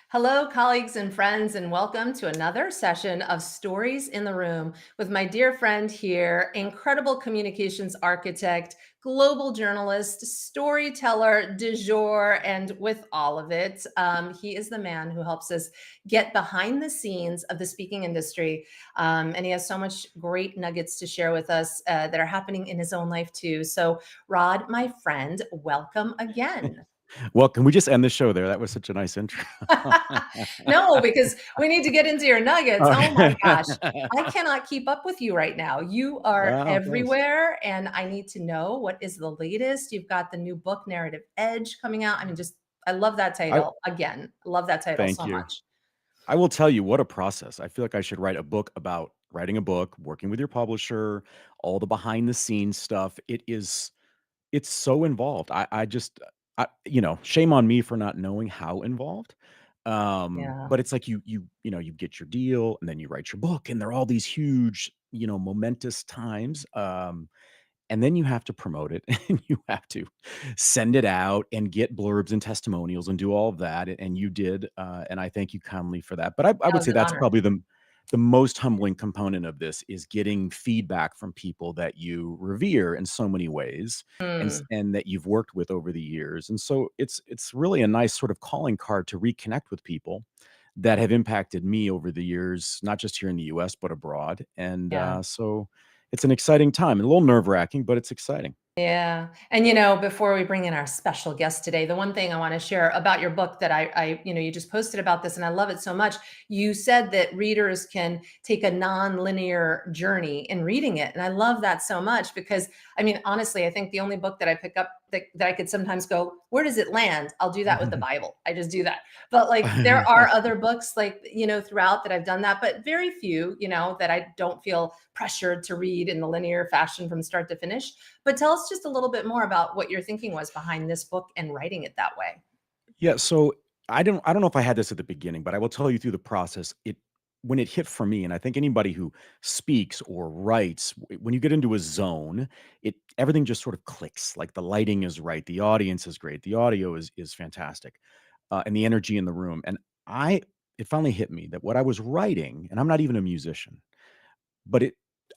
Hello, colleagues and friends, and welcome to another session of Stories in the Room with my dear friend here, incredible communications architect, global journalist, storyteller du jour, and with all of it, he is the man who helps us get behind the scenes of the speaking industry. And he has so much great nuggets to share with us that are happening in his own life, too. So, Rod, my friend, welcome again. Well, can we just end the show there? That was such a nice intro. No, because we need to get into your nuggets. Oh my Okay. gosh. I cannot keep up with you right now. You are Wow, thanks. everywhere, and I need to know what is the latest. You've got the new book, Narrative Edge, coming out. I mean, just I love that I title. Again, love that title Thank so you. much. I will tell you what a process. I feel like I should write a book about writing a book, working with your publisher, all the behind the scenes stuff. It's so involved. Shame on me for not knowing how involved. Yeah. But it's like you get your deal and then you write your book and there are all these huge, momentous times. And then you have to promote it and you have to send it out and get blurbs and testimonials and do all of that. And you did. And I thank you kindly for that. But I That would was say an that's honor. probably the most humbling component of this is getting feedback from people that you revere in so many ways Mm, and that you've worked with over the years. And so it's really a nice sort of calling card to reconnect with people that have impacted me over the years, not just here in the US, but abroad. And yeah. so it's an exciting time, a little nerve-wracking, but it's exciting. Yeah. And before we bring in our special guest today, the one thing I want to share about your book that you just posted about this and I love it so much. You said that readers can take a non-linear journey in reading it. And I love that so much because I mean, honestly, I think the only book that I pick up that I could sometimes go, where does it land? I'll do that with the Bible. I just do that. But like there are other books like, throughout that I've done that, but very few, that I don't feel pressured to read in the linear fashion from start to finish. But tell us just a little bit more about what your thinking was behind this book and writing it that way. Yeah, so I don't know if I had this at the beginning, but I will tell you through the process, when it hit for me, and I think anybody who speaks or writes, when you get into a zone, everything just sort of clicks. Like the lighting is right, the audience is great, the audio is fantastic, and the energy in the room. And I it finally hit me that what I was writing, and I'm not even a musician, but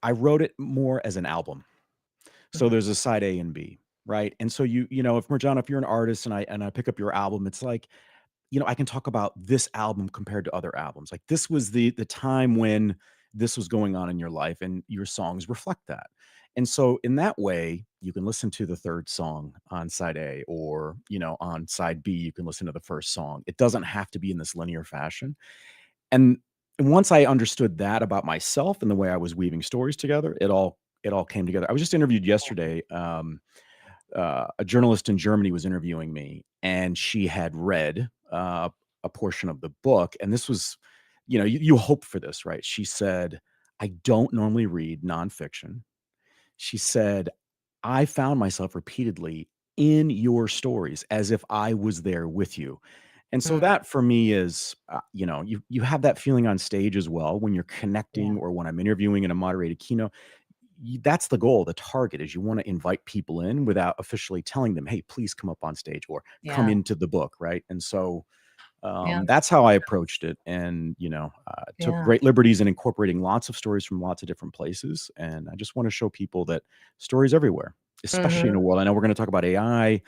I wrote it more as an album. So Mhm. there's a side A and B, right? And so if Marjana, if you're an artist and I pick up your album, it's like, I can talk about this album compared to other albums. Like this was the time when this was going on in your life and your songs reflect that. And so in that way, you can listen to the third song on side A or, on side B, you can listen to the first song. It doesn't have to be in this linear fashion. And once I understood that about myself and the way I was weaving stories together, it all came together. I was just interviewed yesterday. A journalist in Germany was interviewing me, and she had read a portion of the book, and this was, you hope for this, right? She said, "I don't normally read nonfiction." She said, "I found myself repeatedly in your stories as if I was there with you." And so Mm, that for me is, you have that feeling on stage as well when you're yeah. connecting or when I'm interviewing in a moderated keynote. That's the goal. The target is you want to invite people in without officially telling them, "Hey, please come up on stage or come Yeah. into the book," right? And so Yeah. that's how I approached it, and took Yeah. great liberties in incorporating lots of stories from lots of different places. And I just want to show people that stories everywhere, especially in a Mhm. world. I know we're going to talk about AI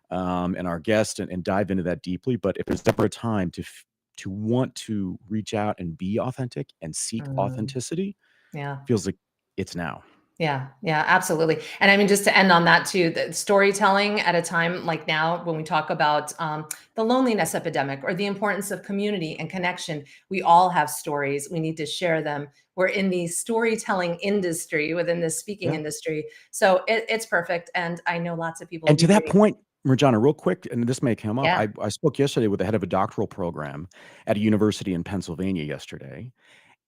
and our guest and dive into that deeply, but if there's ever a time to want to reach out and be authentic and seek Mm. authenticity, Yeah. feels like it's now. Yeah, yeah, absolutely. And I mean, just to end on that too, the storytelling at a time like now, when we talk about the loneliness epidemic or the importance of community and connection, we all have stories. We need to share them. We're in the storytelling industry within the speaking Yeah. industry. So it's perfect. And I know lots of people will And be to that reading. point, Marjana, real quick, and this may come up. Yeah. I spoke yesterday with the head of a doctoral program at a university in Pennsylvania yesterday,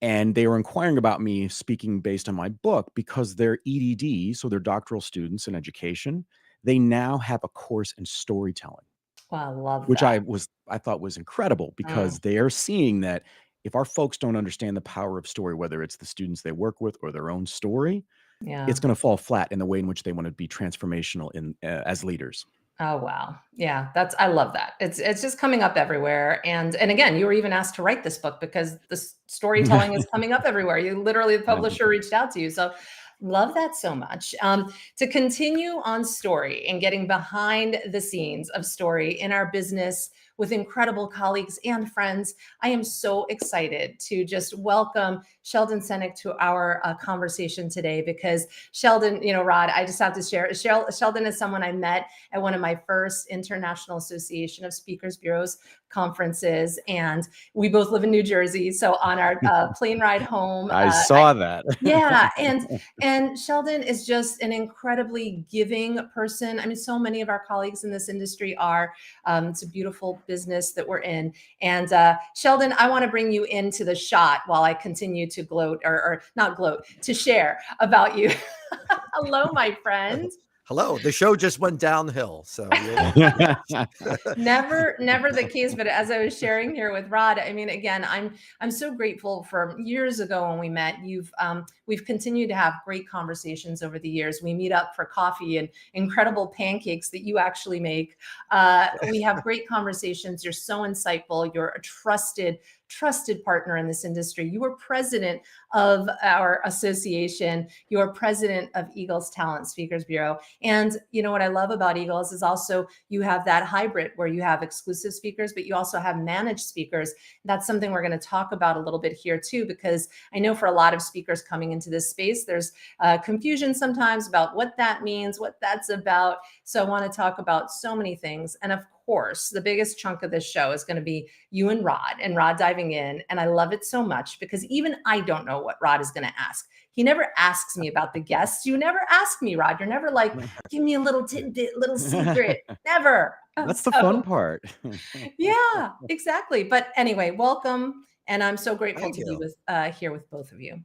and they were inquiring about me speaking based on my book because their EDD, so their doctoral students in education, they now have a course in storytelling, Well, I love which that. I thought was incredible Mm, because they are seeing that if our folks don't understand the power of story, whether it's the students they work with or their own story, it's yeah. going to fall flat in the way in which they want to be transformational as leaders. Oh, wow. Yeah, I love that. It's just coming up everywhere. And again, you were even asked to write this book because the storytelling is coming up everywhere. You literally, the I publisher reached out to you. So love that so much. To continue on story and getting behind the scenes of story in our business with incredible colleagues and friends, I am so excited to just welcome Sheldon Senek to our conversation today because Sheldon, Rod, I just have to share. Sheldon is someone I met at one of my first International Association of Speakers Bureaus conferences, and we both live in New Jersey. So on our plane ride home, saw that. yeah, and Sheldon is just an incredibly giving person. I mean, so many of our colleagues in this industry are. It's a beautiful business that we're in. And Sheldon, I want to bring you into the shot while I continue to gloat, or not gloat, to share about you. Hello, my friend. Hello. The show just went downhill. So Never the case. But as I was sharing here with Rod, I mean, again, I'm so grateful for years ago when we met. We've continued to have great conversations over the years. We meet up for coffee and incredible pancakes that you actually make. We have great conversations. You're so insightful. You're a trusted partner in this industry. You are president of our association. You are president of Eagles Talent Speakers Bureau. And you know what I love about Eagles is also you have that hybrid where you have exclusive speakers, but you also have managed speakers. That's something we're going to talk about a little bit here too, because I know for a lot of speakers coming into this space, there's confusion sometimes about what that means, what that's about. So I want to talk about so many things. And of course, the biggest chunk of this show is going to be you and Rod diving in. And I love it so much because even I don't know what Rod is going to ask. He never asks me about the guests. You never ask me, Rod. You're never like, give me a little tidbit, little secret. Never. That's the fun part. Yeah, exactly. But anyway, welcome. And I'm so grateful Thank to you. be here with both of you.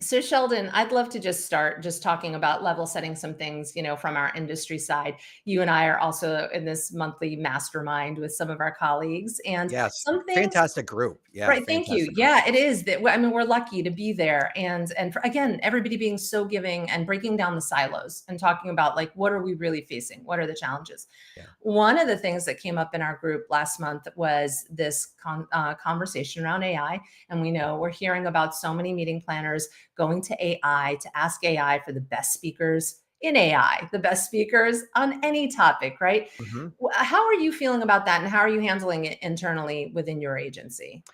So Sheldon, I'd love to just start just talking about level setting some things, from our industry side. You and I are also in this monthly mastermind with some of our colleagues, and Yes. some things. Fantastic group. Yeah. Right. Thank you. Fantastic group. Yeah, it is that. I mean, we're lucky to be there, and again, everybody being so giving and breaking down the silos and talking about like what are we really facing? What are the challenges? Yeah. One of the things that came up in our group last month was this conversation around AI, and we know we're hearing about so many meeting planners going to AI to ask AI for the best speakers in AI, the best speakers on any topic, right? Mm-hmm. How are you feeling about that, and how are you handling it internally within your agency?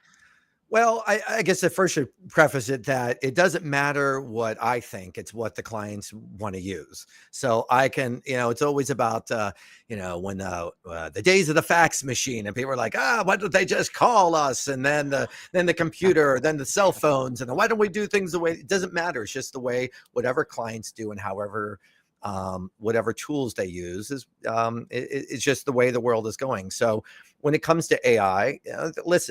Well, I guess I first should preface it that it doesn't matter what I think, it's what the clients want to use. So I can, it's always about, when the days of the fax machine and people are like, why don't they just call us? And then the computer, then the cell phones, and then why don't we do things the way it doesn't matter. It's just the way whatever clients do and however whatever tools they use is it's just the way the world is going. So when it comes to AI, let's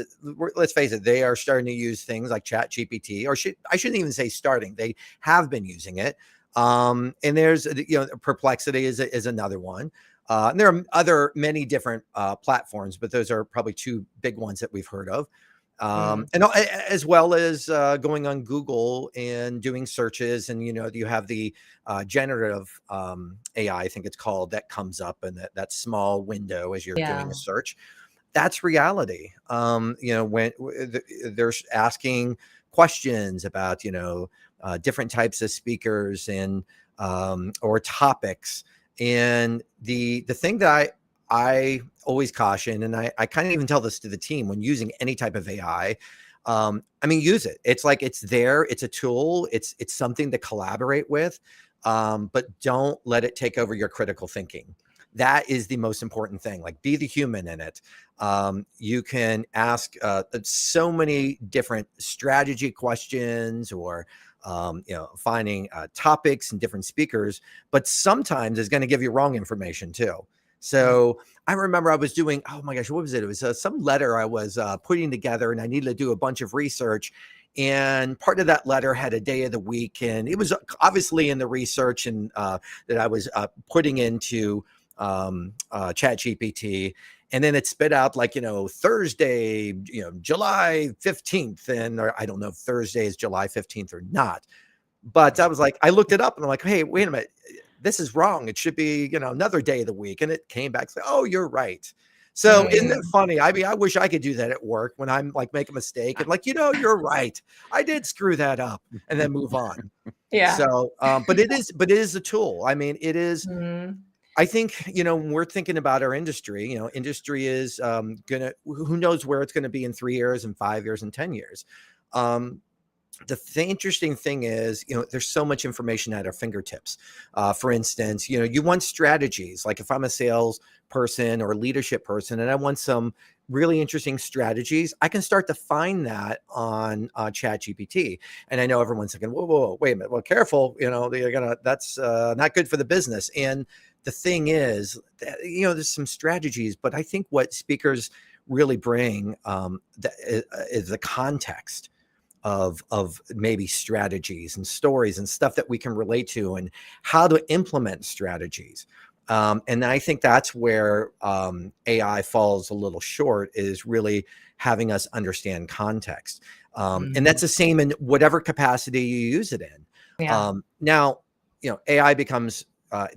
face it, they are starting to use things like Chat GPT, or I shouldn't even say starting. They have been using it. And there's, Perplexity is another one. And there are many different platforms, but those are probably two big ones that we've heard of. And as well as going on Google and doing searches, and you have the generative AI, I think it's called, that comes up in that small window as you're doing a search. That's reality. When they're asking questions about different types of speakers and or topics, and the thing that I always caution, and I kind of even tell this to the team when using any type of AI. Use it. It's like it's there. It's a tool. It's something to collaborate with, but don't let it take over your critical thinking. That is the most important thing. Like, be the human in it. You can ask so many different strategy questions, or finding topics and different speakers, but sometimes it's going to give you wrong information too. So I remember I was doing, oh my gosh, what was it? It was some letter I was putting together, and I needed to do a bunch of research. And part of that letter had a day of the week, and it was obviously in the research and that I was putting into Chat GPT. And then it spit out like, Thursday, July 15th. And or I don't know if Thursday is July 15th or not. But I was like, I looked it up and I'm like, hey, wait a minute. this is wrong. It should be, another day of the week. And it came back, say, oh, you're right. So isn't it Mm, funny? I mean, I wish I could do that at work when I'm like make a mistake and like, you're right. I did screw that up and then move on. yeah. So, but it is a tool. I mean, it is, Mm, I think, when we're thinking about our industry, industry is who knows where it's going to be in 3 years and 5 years and 10 years. Um, the interesting thing is, there's so much information at our fingertips. For instance, you want strategies. Like if I'm a sales person or a leadership person and I want some really interesting strategies, I can start to find that on Chat GPT. And I know everyone's thinking, whoa, whoa, whoa, wait a minute. Well, careful, that's not good for the business. And the thing is, that, there's some strategies, but I think what speakers really bring is the context of maybe strategies and stories and stuff that we can relate to and how to implement strategies. And I think that's where AI falls a little short, is really having us understand context. And mm, that's the same in whatever capacity you use it in. yeah. Now, AI becomes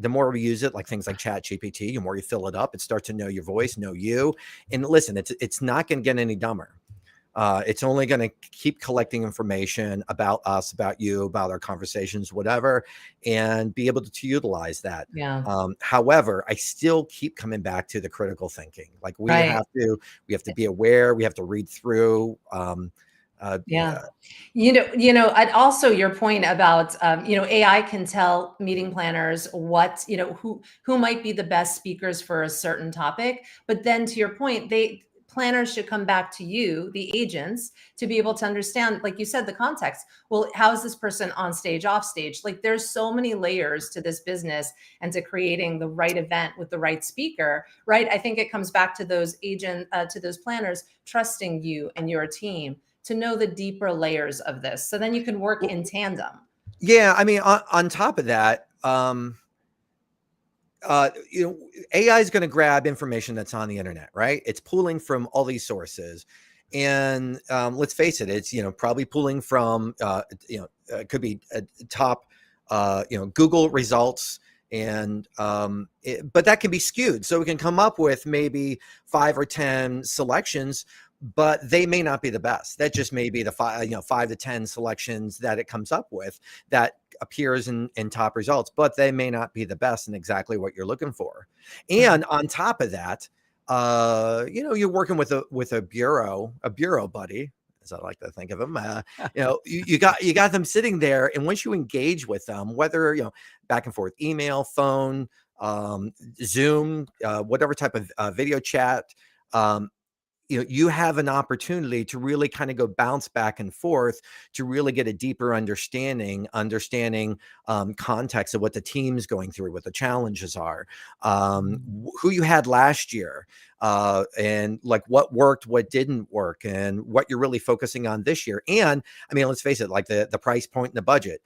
the more we use it, like things like Chat GPT, the more you fill it up, it starts to know your voice, know you. And listen, it's not going to get any dumber. It's only going to keep collecting information about us, about you, about our conversations, whatever, and be able to utilize that. Yeah. However, I still keep coming back to the critical thinking. Like we Right. have to be aware. We have to read through. Uh, Yeah. I'd also your point about, AI can tell meeting planners what, who might be the best speakers for a certain topic. But then to your point, planners should come back to you, the agents, to be able to understand, like you said, the context. Well, how is this person on stage, off stage? Like there's so many layers to this business and to creating the right event with the right speaker, right? I think it comes back to those to those planners trusting you and your team to know the deeper layers of this. So then you can work well, in tandem. yeah, I mean, on top of that, uh, you know, AI is going to grab information that's on the internet, right? It's pulling from all these sources, and let's face it, it's probably pulling from it could be top Google results, and but that can be skewed, so we can come up with maybe 5 or 10 selections, but they may not be the best. That just may be the 5 to 10 selections that it comes up with that appears in top results, but they may not be the best in exactly what you're looking for. Mhm. And on top of that, you're working with a bureau buddy, as I like to think of them. You got them sitting there, and once you engage with them, whether back and forth, email, phone, Zoom, whatever type of video chat, um, you have an opportunity to really kind of go bounce back and forth to really get a deeper understanding context of what the team's going through, what the challenges are, Mhm. who you had last year, and like what worked, what didn't work, and what you're really focusing on this year. And I mean, let's face it, like the price point and the budget.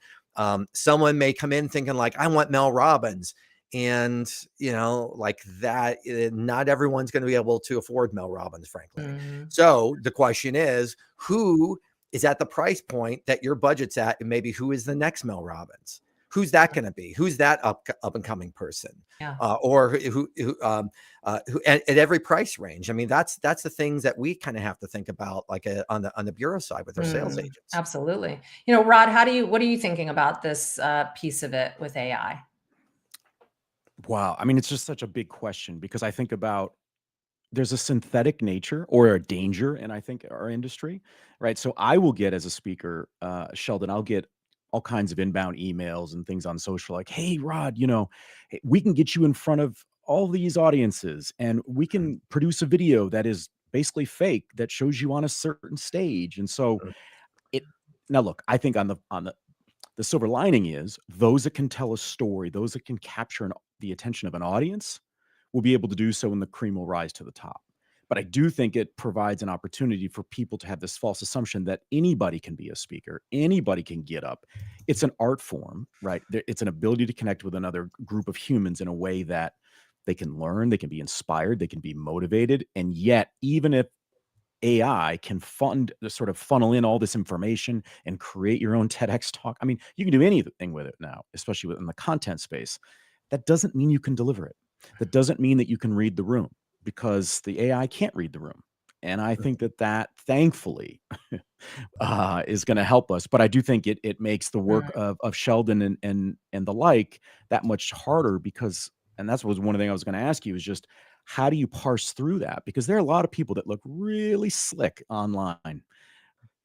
Someone may come in thinking like, I want Mel Robbins, and like that, not everyone's going to be able to afford Mel Robbins, frankly. Mhm. So the question is, who is at the price point that your budget's at, and maybe who is the next Mel Robbins? Who's that going to be? Who's that up and coming person? Yeah. Or who at every price range? I mean, that's the things that we kind of have to think about, like on the bureau side with our sales Mm, agents. absolutely. Rod, what are you thinking about this piece of it with AI? Wow. I mean, it's just such a big question because I think about there's a synthetic nature or a danger in I think our industry, right? So I will get as a speaker, Sheldon, I'll get all kinds of inbound emails and things on social like, "Hey, Rod, hey, we can get you in front of all these audiences and we can produce a video that is basically fake that shows you on a certain stage." And so it now look, I think on the silver lining is those that can tell a story, those that can capture the attention of an audience will be able to do so and the cream will rise to the top. But I do think it provides an opportunity for people to have this false assumption that anybody can be a speaker, anybody can get up. It's an art form, right? It's an ability to connect with another group of humans in a way that they can learn, they can be inspired, they can be motivated. And yet, even if AI can sort of funnel in all this information and create your own TEDx talk. I mean, you can do anything with it now, especially within the content space. that doesn't mean you can deliver it. That doesn't mean that you can read the room, because the AI can't read the room. And I think that thankfully is going to help us. But I do think it makes the work of Sheldon and the like that much harder, because, and that's was one thing I was going to ask you, is just how do you parse through that? Because there are a lot of people that look really slick online,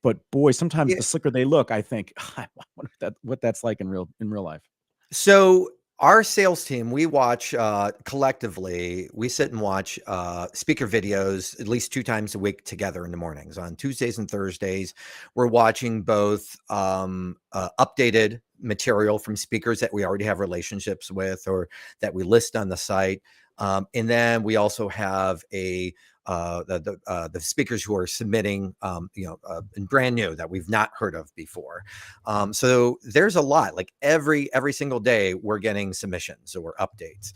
but boy, sometimes Yeah. the slicker they look, I think, I wonder what that's like in real life. So our sales team, we watch collectively, we sit and watch speaker videos at least 2 times a week together in the mornings. On Tuesdays and Thursdays, we're watching both updated material from speakers that we already have relationships with or that we list on the site. And then we also have the speakers who are submitting, and brand new that we've not heard of before. So there's a lot. Like every single day, we're getting submissions or updates.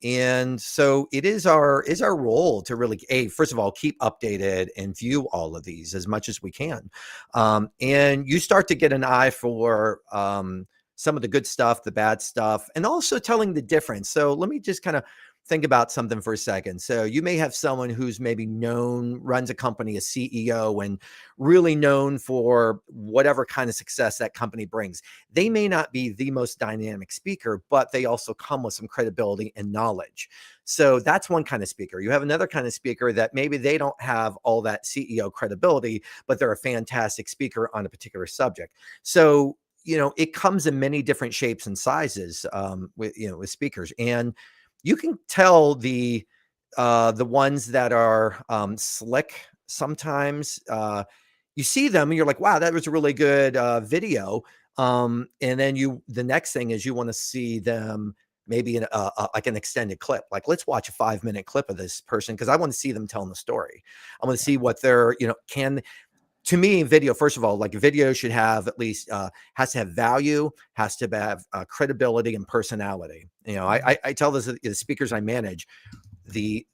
And so it is our role to really, first of all, keep updated and view all of these as much as we can. And you start to get an eye for some of the good stuff, the bad stuff, and also telling the difference. So let me just kind of think about something for a second. So you may have someone who's maybe runs a company, a CEO, and really known for whatever kind of success that company brings. They may not be the most dynamic speaker, but they also come with some credibility and knowledge. So that's one kind of speaker. You have another kind of speaker that maybe they don't have all that CEO credibility, but they're a fantastic speaker on a particular subject. So it comes in many different shapes and sizes with speakers, and you can tell the ones that are slick. Sometimes you see them and you're like, wow, that was a really good video. And then the next thing is you want to see them maybe in like an extended clip. Like, let's watch a 5-minute clip of this person, because I want to see them telling the story. I want to see what they're, to me, video, first of all, like a video should have at least has to have value, has to have credibility and personality. I tell the speakers I manage, the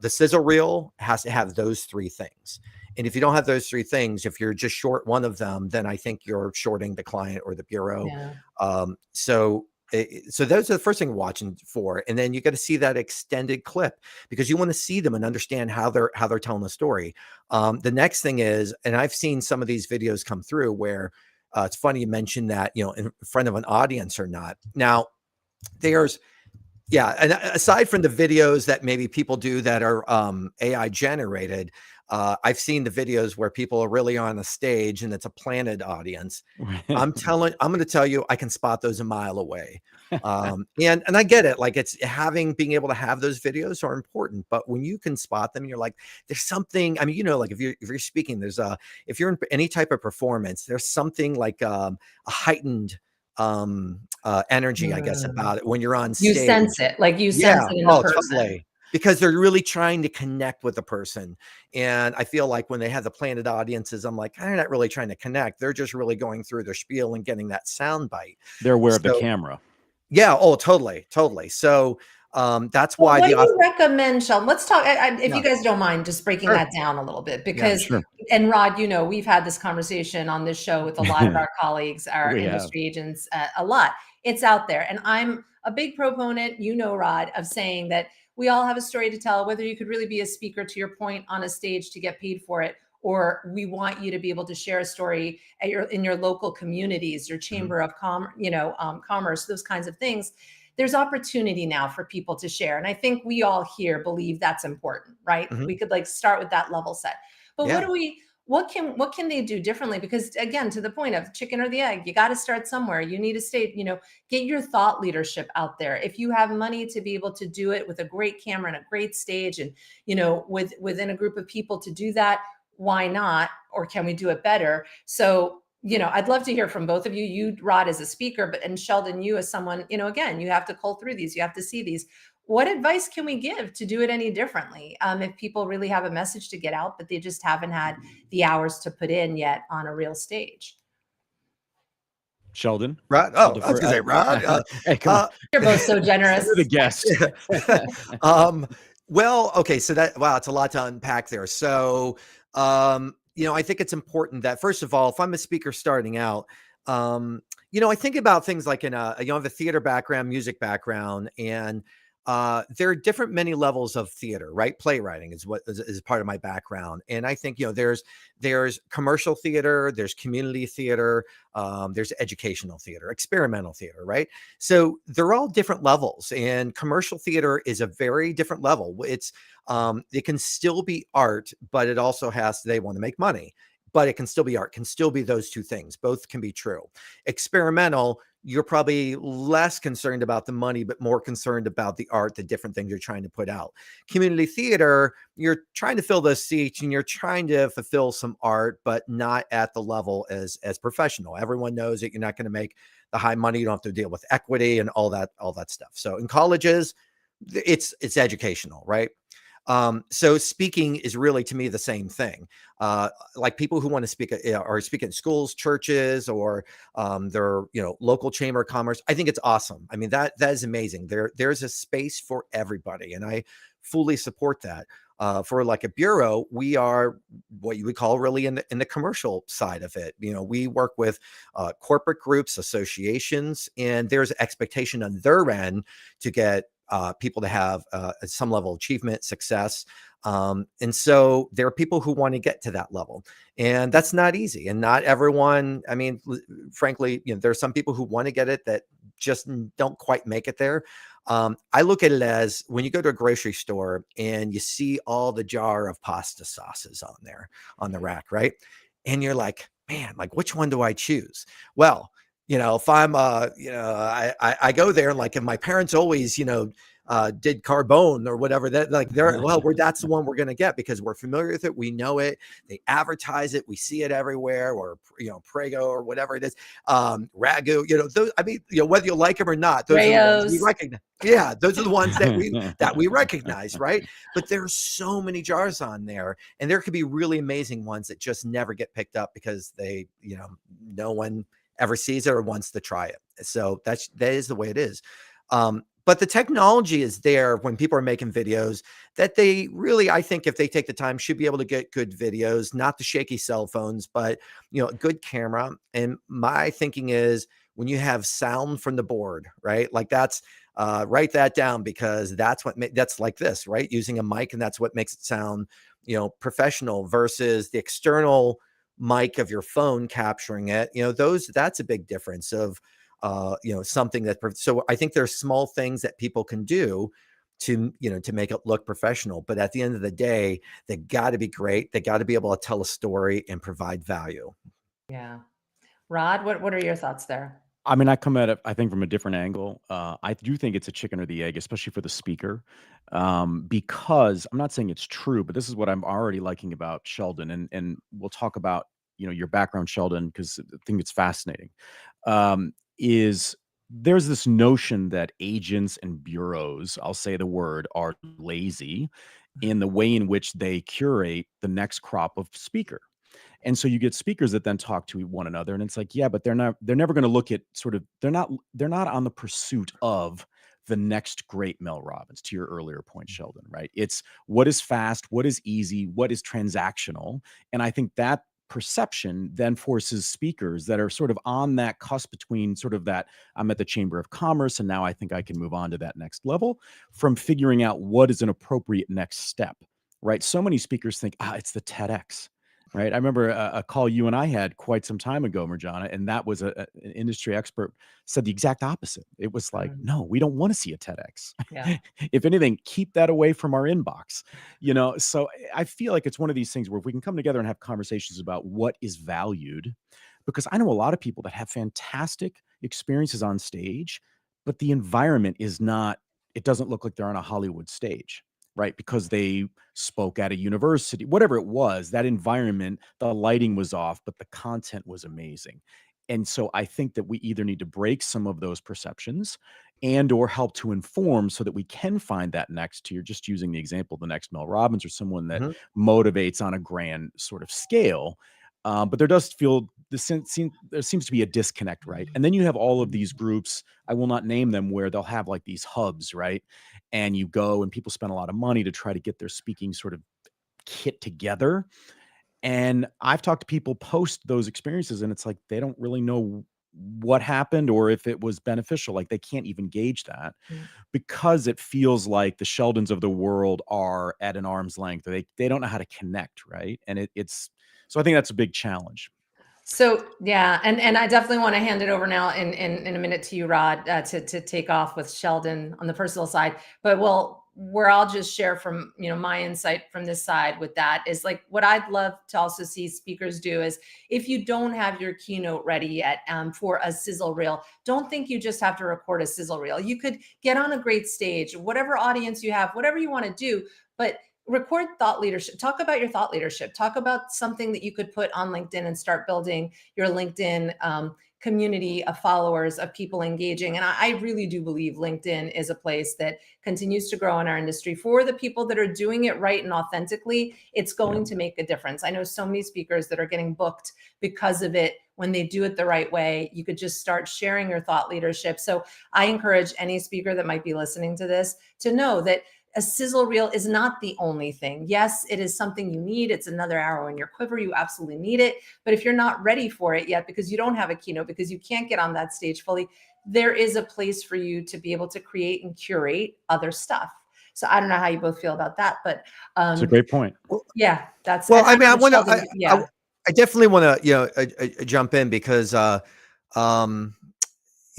sizzle reel has to have those 3 things. And if you don't have those 3 things, if you're just short one of them, then I think you're shorting the client or the bureau. Yeah. So those are the first thing we're watching for. And then you got to see that extended clip, because you want to see them and understand how they're telling the story. The next thing is, and I've seen some of these videos come through where it's funny you mentioned that, in front of an audience or not. Now there's, and aside from the videos that maybe people do that are AI generated, I've seen the videos where people are really on a stage and it's a planted audience. I'm going to tell you, I can spot those a mile away. And I get it. Like, being able to have those videos are important, but when you can spot them, you're like, there's something, I mean, like if you're speaking, if you're in any type of performance, there's something like a heightened energy, I guess, about it when you're on stage. You sense it, like you sense it in the person. Totally. Because they're really trying to connect with the person. And I feel like when they have the planted audiences, I'm like, they're not really trying to connect. They're just really going through their spiel and getting that sound bite. They're aware of the camera. Yeah. Oh, totally. So that's why. What do you recommend, Sheldon? Let's talk, if you guys don't mind, just breaking Sure. that down a little bit, because, sure. And Rod, we've had this conversation on this show with a lot of our colleagues, our industry agents, a lot. It's out there. And I'm a big proponent, Rod, of saying that we all have a story to tell, whether you could really be a speaker, to your point, on a stage to get paid for it, or we want you to be able to share a story in your local communities, your chamber of commerce, those kinds of things. There's opportunity now for people to share. And I think we all here believe that's important, right? We could start with that level set. But what can they do differently? Because again, to the point of chicken or the egg, you got to start somewhere. You need to stay, get your thought leadership out there. If you have money to be able to do it with a great camera and a great stage and, within a group of people to do that, why not? Or can we do it better? So, I'd love to hear from both of you. You, Rod, as a speaker, and Sheldon, you as someone, again, you have to cull through these, you have to see these. What advice can we give to do it any differently? If people really have a message to get out, but they just haven't had the hours to put in yet on a real stage. Sheldon? Rod? Oh, I was going to say Rod. Hey, come on. You're both so generous. You're the guest. Well, okay. So it's a lot to unpack there. So, I think it's important that, first of all, if I'm a speaker starting out, I think about things like I have a theater background, music background, and there are different many levels of theater, right? Playwriting is part of my background, and I think there's commercial theater, there's community theater, there's educational theater, experimental theater, right? So they're all different levels, and commercial theater is a very different level. It can still be art, but it also they want to make money. But it can still be art, can still be those two things. Both can be true. Experimental, you're probably less concerned about the money, but more concerned about the art, the different things you're trying to put out. Community theater, you're trying to fill those seats and you're trying to fulfill some art, but not at the level as professional. Everyone knows that you're not going to make the high money. You don't have to deal with equity and all that stuff. So in colleges, it's educational, right? So speaking is really, to me, the same thing. Like people who want to speak or speak in schools, churches, or their local chamber of commerce. I think it's awesome. I mean, that is amazing. There's a space for everybody, and I fully support that. For like a bureau, we are what you would call really in the commercial side of it. We work with corporate groups, associations, and there's expectation on their end to get people to have some level of achievement, success. And so there are people who want to get to that level, and that's not easy. And not everyone, I mean, frankly, there are some people who want to get it that just don't quite make it there. I look at it as when you go to a grocery store and you see all the jar of pasta sauces on there on the rack, right? And you're like, man, like which one do I choose? Well, if I'm, I go there and like, if my parents always, did carbone or whatever that like that's the one we're going to get because we're familiar with it. We know it. They advertise it. We see it everywhere, or, Prego or whatever it is. Ragu, those, I mean, whether you like them or not, those are the ones we recognize. Yeah. Those are the ones that we recognize. Right. But there's so many jars on there, and there could be really amazing ones that just never get picked up because they, no one ever sees it or wants to try it. So that is the way it is. But the technology is there when people are making videos that they really, I think if they take the time, should be able to get good videos, not the shaky cell phones, but, a good camera. And my thinking is when you have sound from the board, right? Like write that down because that's that's like this, right? Using a mic, and that's what makes it sound, professional versus the external mic of your phone capturing it. That's a big difference of, something so I think there's small things that people can do to make it look professional, but at the end of the day, they got to be great. They got to be able to tell a story and provide value. Yeah. Rod, what are your thoughts there? I mean, I come at it, I think, from a different angle. I do think it's a chicken or the egg, especially for the speaker, because I'm not saying it's true, but this is what I'm already liking about Sheldon, and we'll talk about your background, Sheldon, because I think it's fascinating. Is there's this notion that agents and bureaus, I'll say the word, are lazy in the way in which they curate the next crop of speaker. And so you get speakers that then talk to one another, and it's like, yeah, but they're never going to look at they're not on the pursuit of the next great Mel Robbins, to your earlier point, Sheldon, right? It's what is fast, what is easy, what is transactional. And I think that perception then forces speakers that are sort of on that cusp between sort of that I'm at the Chamber of Commerce and now I think I can move on to that next level, from figuring out what is an appropriate next step, right? So many speakers think, it's the TEDx. Right. I remember a call you and I had quite some time ago, Marjana, and that was an industry expert said the exact opposite. It was like, no, we don't want to see a TEDx. Yeah. If anything, keep that away from our inbox. So I feel like it's one of these things where if we can come together and have conversations about what is valued, because I know a lot of people that have fantastic experiences on stage, but the environment is not, it doesn't look like they're on a Hollywood stage, right? Because they spoke at a university, whatever it was, that environment, the lighting was off, but the content was amazing. And so I think that we either need to break some of those perceptions and or help to inform so that we can find that next to, you're just using the example of the next Mel Robbins or someone that Mhm. motivates on a grand sort of scale. But there does feel there seems to be a disconnect, right? And then you have all of these groups, I will not name them, where they'll have like these hubs, right? And you go and people spend a lot of money to try to get their speaking sort of kit together. And I've talked to people post those experiences, and it's like they don't really know what happened or if it was beneficial. Like they can't even gauge that Mm. because it feels like the Sheldons of the world are at an arm's length. They don't know how to connect, right? And it's so I think that's a big challenge. So yeah, and I definitely want to hand it over now in a minute to you, Rod, to take off with Sheldon on the personal side. But well, where I'll just share from my insight from this side with that is like what I'd love to also see speakers do is if you don't have your keynote ready yet for a sizzle reel, don't think you just have to record a sizzle reel. You could get on a great stage, whatever audience you have, whatever you want to do, but record thought leadership. Talk about your thought leadership. Talk about something that you could put on LinkedIn and start building your LinkedIn community of followers, of people engaging. And I really do believe LinkedIn is a place that continues to grow in our industry. For the people that are doing it right and authentically, it's going to make a difference. I know so many speakers that are getting booked because of it. When they do it the right way, you could just start sharing your thought leadership. So I encourage any speaker that might be listening to this to know that a sizzle reel is not the only thing. Yes, it is something you need. It's another arrow in your quiver. You absolutely need it. But if you're not ready for it yet because you don't have a keynote, because you can't get on that stage fully, there is a place for you to be able to create and curate other stuff. So I don't know how you both feel about that, but It's a great point. yeah, that's Well, and I mean, I know want to, Sheldon, yeah. I definitely want to, jump in because,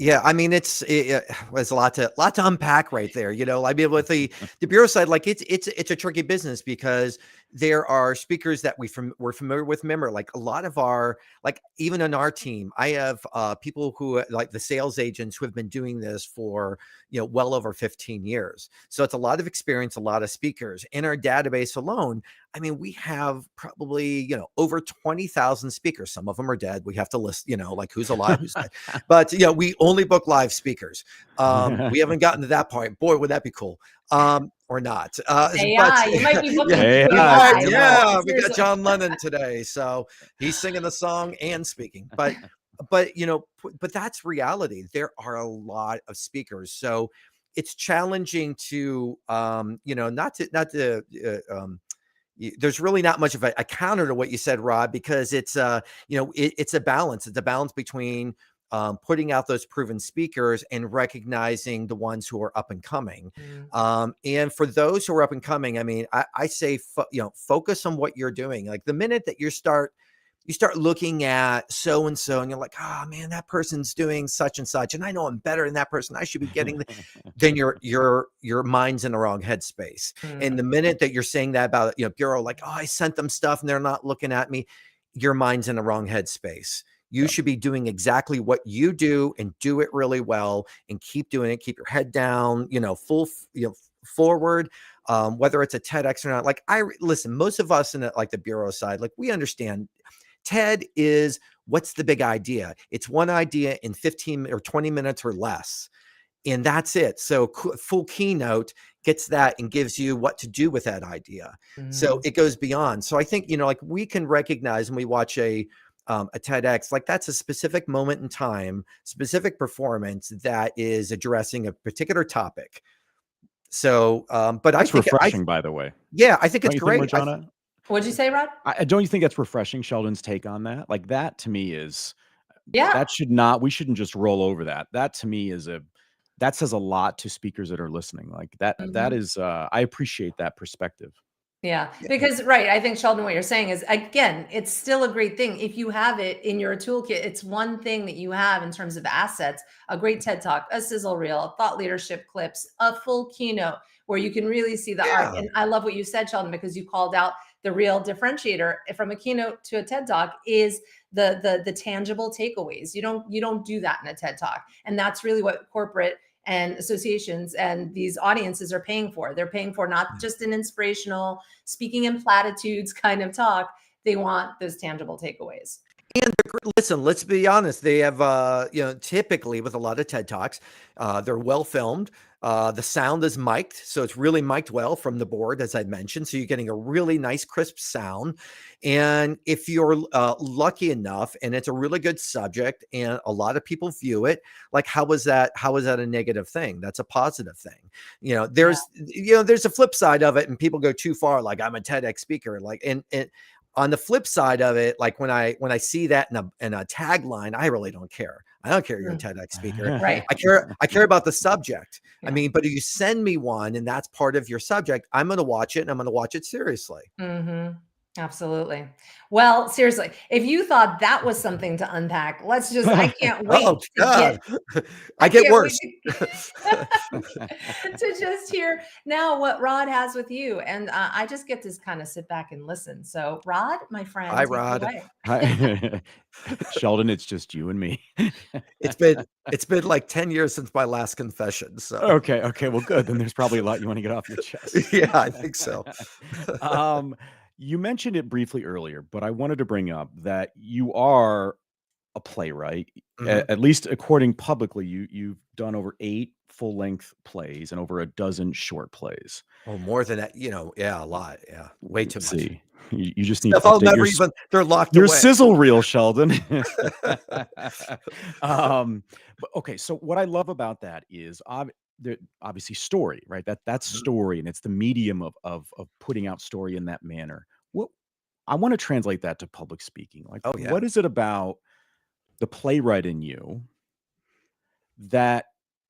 yeah, I mean, there's a lot to unpack right there. I mean, with the bureau side, like it's a tricky business because there are speakers that we're familiar with. Remember, like a lot of our, like even on our team, I have people who like the sales agents who have been doing this for well over 15 years. So it's a lot of experience, a lot of speakers in our database alone. I mean, we have probably, over 20,000 speakers. Some of them are dead. We have to list, like who's alive, who's dead. But, we only book live speakers. We haven't gotten to that point. Boy, would that be cool. Or not. AI, you might be booking Yeah, people AI, live. Yeah, we got Seriously. John Lennon today. So he's singing the song and speaking. But, but that's reality. There are a lot of speakers. So it's challenging to, not to, there's really not much of a counter to what you said, Rod, because it's it's a balance. It's a balance between putting out those proven speakers and recognizing the ones who are up and coming. And for those who are up and coming, I mean, I say focus on what you're doing. Like the minute that you start looking at so and so, and you're like, oh man, that person's doing such and such, and I know I'm better than that person. I should be getting. Then your mind's in the wrong headspace. And the minute that you're saying that about bureau, like, oh, I sent them stuff and they're not looking at me, your mind's in the wrong headspace. You should be doing exactly what you do and do it really well and keep doing it. Keep your head down, full, forward. Whether it's a TEDx or not, like listen, most of us in like the bureau side, like we understand TED is what's the big idea? It's one idea in 15 or 20 minutes or less. And that's it. So full keynote gets that and gives you what to do with that idea. So it goes beyond. So I think, like we can recognize when we watch a TEDx, like that's a specific moment in time, specific performance that is addressing a particular topic. So, but that's refreshing, by the way. Yeah, I think Don't it's you think, great. Marjana? What'd you say, Rod? Don't you think that's refreshing, Sheldon's take on that? Like that to me is, Yeah. we shouldn't just roll over that. That to me is that says a lot to speakers that are listening. Like that is, I appreciate that perspective. Yeah, because right, I think Sheldon, what you're saying is again, it's still a great thing if you have it in your toolkit. It's one thing that you have in terms of assets: a great TED Talk, a sizzle reel, thought leadership clips, a full keynote where you can really see the art. And I love what you said, Sheldon, because you called out the real differentiator from a keynote to a TED Talk is the tangible takeaways. You don't do that in a TED Talk, and that's really what corporate and associations and these audiences are paying for. They're paying for not just an inspirational speaking in platitudes kind of talk. They want those tangible takeaways. And listen, let's be honest. They have, typically with a lot of TED Talks, they're well filmed. The sound is mic'd, so it's really mic'd well from the board, as I mentioned. So you're getting a really nice, crisp sound. And if you're lucky enough, and it's a really good subject, and a lot of people view it, like how is that a negative thing? That's a positive thing. There's a flip side of it, and people go too far. Like I'm a TEDx speaker, like and On the flip side of it, like when I see that in a tagline, I really don't care. I don't care you're a Mm, TEDx speaker. right. I care about the subject. I Yeah. mean, but if you send me one and that's part of your subject, I'm going to watch it and I'm going to watch it seriously. Mhm. Absolutely. Well, seriously, if you thought that was something to unpack, I can't Oh wait to get God, I I get can't wait worse. to just hear now what Rod has with you. And I just get to kind of sit back and listen. So, Rod, my Hi, friend, take it Rod. away. Hi. Sheldon, it's just you and me. It's been like 10 years since my last confession. So Okay, okay, well, good. Then there's probably a lot you want to get off your chest. yeah, I think so. Um, you mentioned it briefly earlier, but I wanted to bring up that you are a playwright. Mhm. At least according publicly, you've done over 8 full-length plays and over a dozen short plays. Oh, more than that, yeah, a lot. Yeah, way too Let's much. see. You just need to Stuff I'll update never even, they're locked your away. sizzle reel, Sheldon. But okay, so what I love about that is obviously story, right? That's Mhm. story, and it's the medium of putting out story in that manner. What I want to translate that to public speaking. Like, Oh, yeah. what is it about the playwright in you that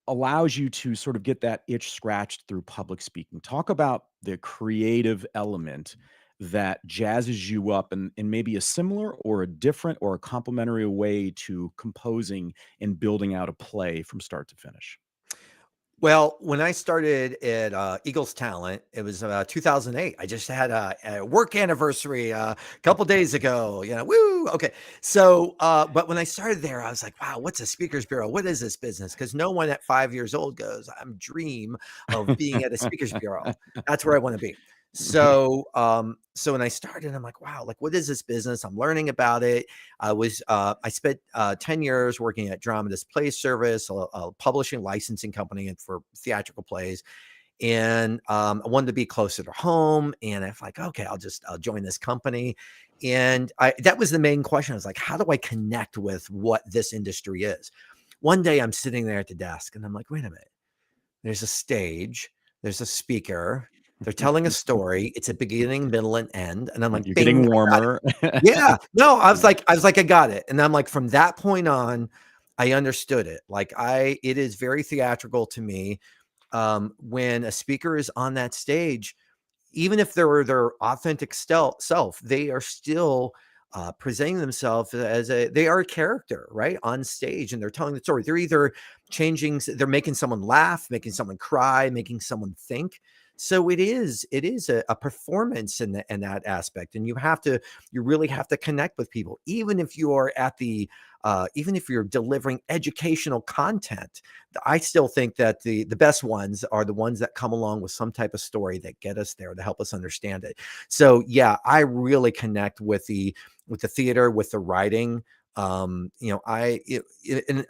allows you to sort of get that itch scratched through public speaking? Talk about the creative element that jazzes you up in maybe a similar or a different or a complementary way to composing and building out a play from start to finish. Well, when I started at Eagles Talent, it was 2008. I just had a work anniversary a couple days ago. Woo! Okay, so but when I started there, I was like, "Wow, what's a speakers bureau? What is this business?" Because no one at 5 years old goes, "I'm dream of being at a speakers bureau. That's where I want to be." So when I started, I'm like, "Wow, like what is this business?" I'm learning about it. I spent 10 years working at Dramatist Play Service, a publishing licensing company and for theatrical plays. And I wanted to be closer to home. And I'm like, okay, I'll join this company. And that was the main question. I was like, how do I connect with what this industry is? One day I'm sitting there at the desk and I'm like, wait a minute, there's a stage, there's a speaker, they're telling a story. It's a beginning, middle, and end. And I'm like, You're bing, getting I got it. warmer. Yeah. No, I was like, I got it. And I'm like, from that point on, I understood it. Like it is very theatrical to me. When a speaker is on that stage, even if they're their authentic self, they are still presenting themselves they are a character, right, on stage, and they're telling the story. They're either they're making someone laugh, making someone cry, making someone think. So it is a performance in that aspect, and you really have to connect with people, even if you are at the even if you're delivering educational content. I still think that the best ones are the ones that come along with some type of story that get us there to help us understand it. So yeah, I really connect with the theater, with the writing. And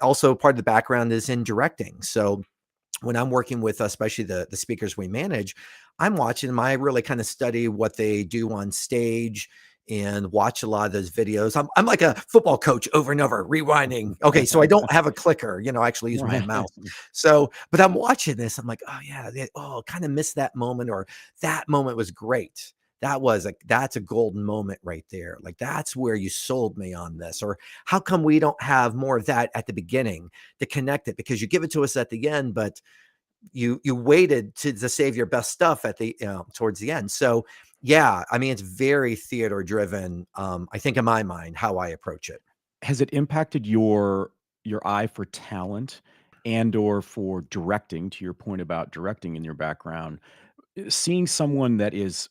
also part of the background is in directing. So when I'm working with especially the speakers we manage, I'm watching them. I really kind of study what they do on stage and watch a lot of those videos. I'm like a football coach over and over, rewinding. Okay, so I don't have a clicker, I actually use my Right. mouse. So, but I'm watching this. I'm like, oh yeah, kind of missed that moment, or that moment was great. That's a golden moment right there. Like that's where you sold me on this. Or how come we don't have more of that at the beginning to connect it? Because you give it to us at the end, but you waited to save your best stuff at the towards the end. So yeah, I mean it's very theater driven. I think in my mind how I approach it. Has it impacted your eye for talent and or for directing, to your point about directing in your background? Seeing someone that is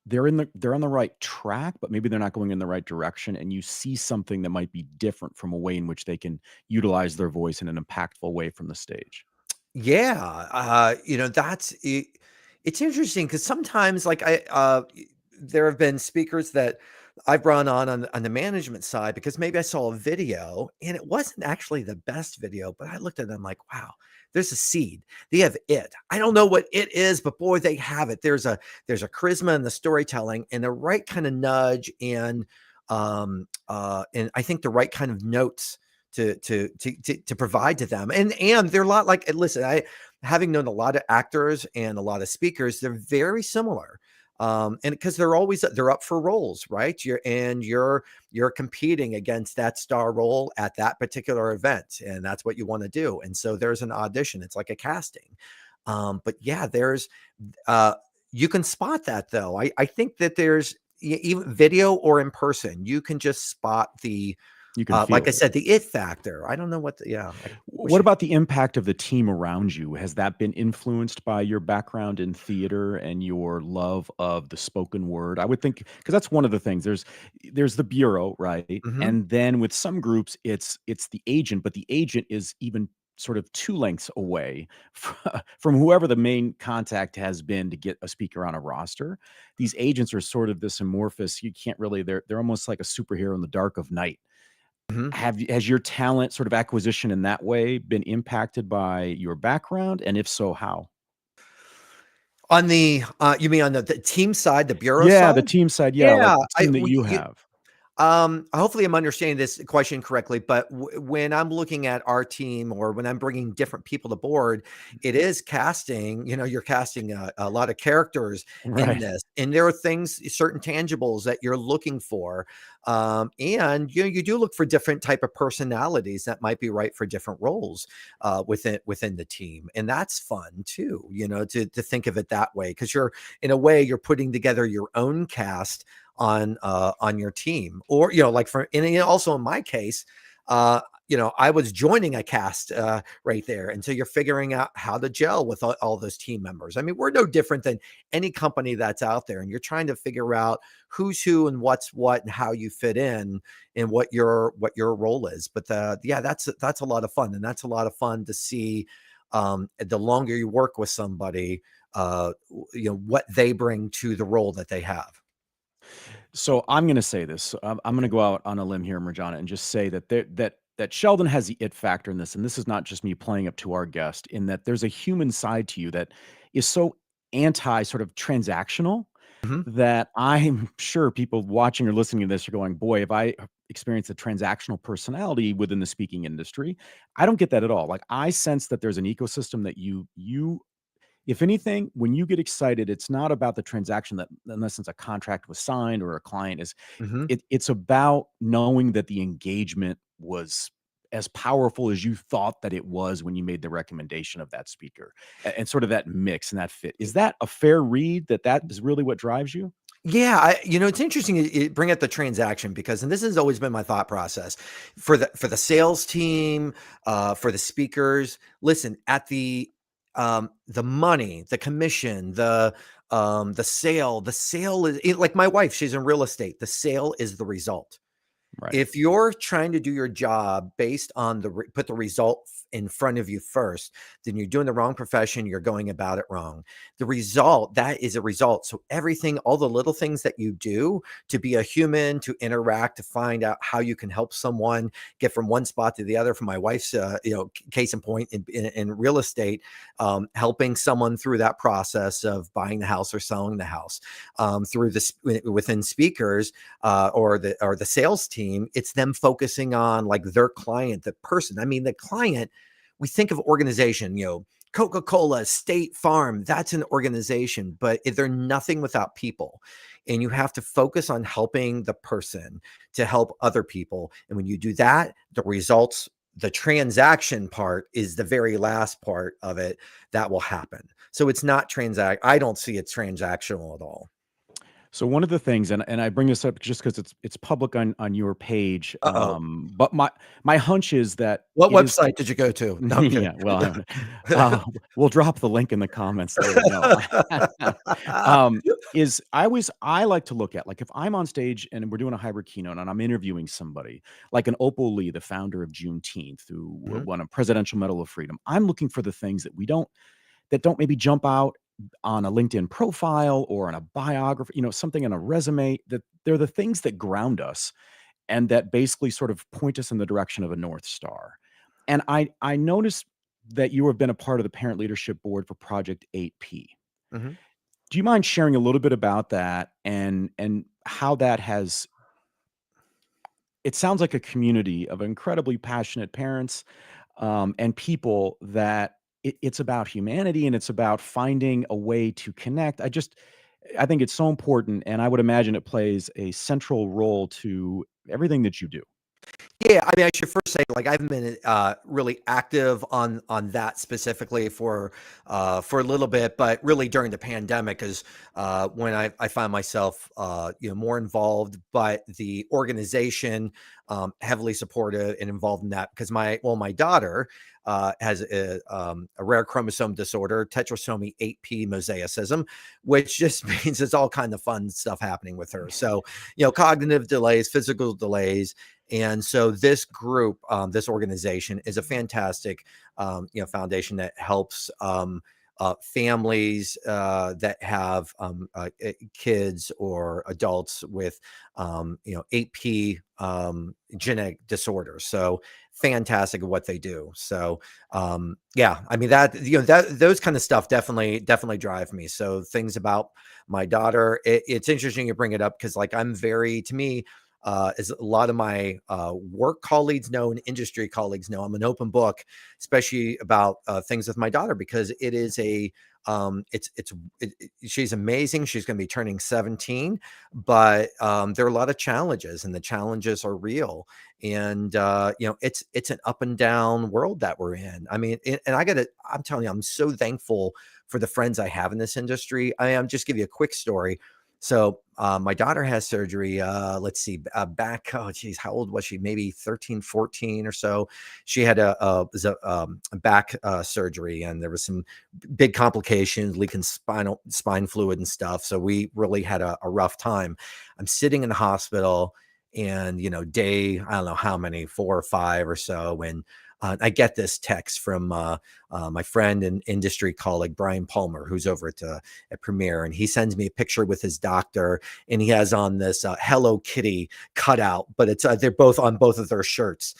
they're on the right track, but maybe they're not going in the right direction, and you see something that might be different from a way in which they can utilize their voice in an impactful way from the stage. Yeah, it's interesting because sometimes, like there have been speakers that I've brought on the management side because maybe I saw a video and it wasn't actually the best video, but I looked at them like, wow, there's a seed. They have it. I don't know what it is, but boy, they have it. There's a charisma in the storytelling and the right kind of nudge and I think the right kind of notes to provide to them. And they're a lot like, listen, I having known a lot of actors and a lot of speakers, they're very similar. And because they're up for roles, right? You're competing against that star role at that particular event, and that's what you want to do. And so there's an audition. It's like a casting. But yeah, there's uh, you can spot that though. I think that there's even video or in person, you can just spot the You can like I feel it. said, the it factor. I don't know what the yeah. I wish What about the impact of the team around you? Has that been influenced by your background in theater and your love of the spoken word? I would think because that's one of the things. There's the bureau, right? Mhm. And then with some groups, it's the agent, but the agent is even sort of two lengths away from whoever the main contact has been to get a speaker on a roster. These agents are sort of this amorphous. You can't really. They're almost like a superhero in the dark of night. Mhm. Has your talent sort of acquisition in that way been impacted by your background? And if so, how? On the you mean on the team side, the bureau Yeah, the side? team side, yeah, like Yeah, the I team that we you you have. hopefully I'm understanding this question correctly, but when I'm looking at our team or when I'm bringing different people to board, it is casting. You're casting a lot of characters in Right. this, and there are things, certain tangibles that you're looking for, and you do look for different type of personalities that might be right for different roles within the team, and that's fun too. To think of it that way because you're in a way you're putting together your own cast on your team or like for and also in my case uh I was joining a cast right there, and so you're figuring out how to gel with all those team members. I mean, we're no different than any company that's out there, and you're trying to figure out who's who and what's what and how you fit in and what your role is. But yeah, that's a lot of fun, and that's a lot of fun to see. The longer you work with somebody, what they bring to the role that they have. So I'm gonna say this. I'm gonna go out on a limb here, Marjana, and just say that that Sheldon has the it factor in this, and this is not just me playing up to our guest, in that there's a human side to you that is so anti sort of transactional Mhm. that I'm sure people watching or listening to this are going, boy, if I experience a transactional personality within the speaking industry, I don't get that at all. Like I sense that there's an ecosystem that you if anything, when you get excited, it's not about the transaction that unless it's a contract was signed or a client is Mhm. it's about knowing that the engagement was as powerful as you thought that it was when you made the recommendation of that speaker and sort of that mix and that fit. Is that a fair read that is really what drives you? Yeah, it's interesting you bring up the transaction because, and this has always been my thought process for the sales team, for the speakers. Listen, at the money, the commission, the sale is like my wife. She's in real estate. The sale is the result. Right. If you're trying to do your job based on put the result in front of you first, then you're doing the wrong profession. You're going about it wrong. The result, that is a result. So everything, all the little things that you do to be a human, to interact, to find out how you can help someone get from one spot to the other. From my wife's, case in point in real estate, helping someone through that process of buying the house or selling the house, through this within speakers, or the sales team, it's them focusing on like their client, the person. I mean, the client, we think of organization, Coca-Cola, State Farm, that's an organization, but they're nothing without people. And you have to focus on helping the person to help other people. And when you do that, the results, the transaction part is the very last part of it that will happen. So it's not I don't see it transactional at all. So one of the things, and I bring this up just because it's public on your page, Uh-oh. but my hunch is that What it is website did you go to? No, I'm kidding. yeah, well, we'll drop the link in the comments later. No, is I like to look at like if I'm on stage and we're doing a hybrid keynote and I'm interviewing somebody like an Opal Lee, the founder of Juneteenth, who Mhm, won a Presidential Medal of Freedom. I'm looking for the things that don't maybe jump out on a LinkedIn profile or on a biography, something on a resume, that they're the things that ground us and that basically sort of point us in the direction of a North Star. And I noticed that you have been a part of the parent leadership board for Project 8P. mhm. Do you mind sharing a little bit about that and how that has it sounds like a community of incredibly passionate parents and people that it's about humanity and it's about finding a way to connect. I think it's so important, and I would imagine it plays a central role to everything that you do. Yeah, I mean, I should first say, like, I haven't been really active on that specifically for a little bit, but really during the pandemic, because when I find myself more involved, but the organization heavily supportive and involved in that, because my daughter has a rare chromosome disorder, tetrasomy 8p mosaicism, which just means it's all kind of fun stuff happening with her. So, cognitive delays, physical delays. And so this group, this organization is a fantastic, foundation that helps families that have kids or adults with, 8p genetic disorders. So fantastic at what they do. So yeah, I mean that those kind of stuff definitely drive me. So things about my daughter, it's interesting you bring it up because like to me, as a lot of my work colleagues know and industry colleagues know, I'm an open book, especially about things with my daughter, because it is she's amazing. She's going to be turning 17, but there are a lot of challenges, and the challenges are real. And it's an up and down world that we're in. I mean, and I'm telling you, I'm so thankful for the friends I have in this industry. I'm just give you a quick story. So my daughter has surgery, let's see, back, oh geez, how old was she? Maybe 13, 14 or so. She had a back surgery, and there was some big complications, leaking spine fluid and stuff. So we really had a rough time. I'm sitting in the hospital, and day, I don't know how many, 4 or 5 or so, and I get this text from my friend and industry colleague, Brian Palmer, who's over at Premier, and he sends me a picture with his doctor, and he has on this Hello Kitty cutout, but it's they're both on both of their shirts.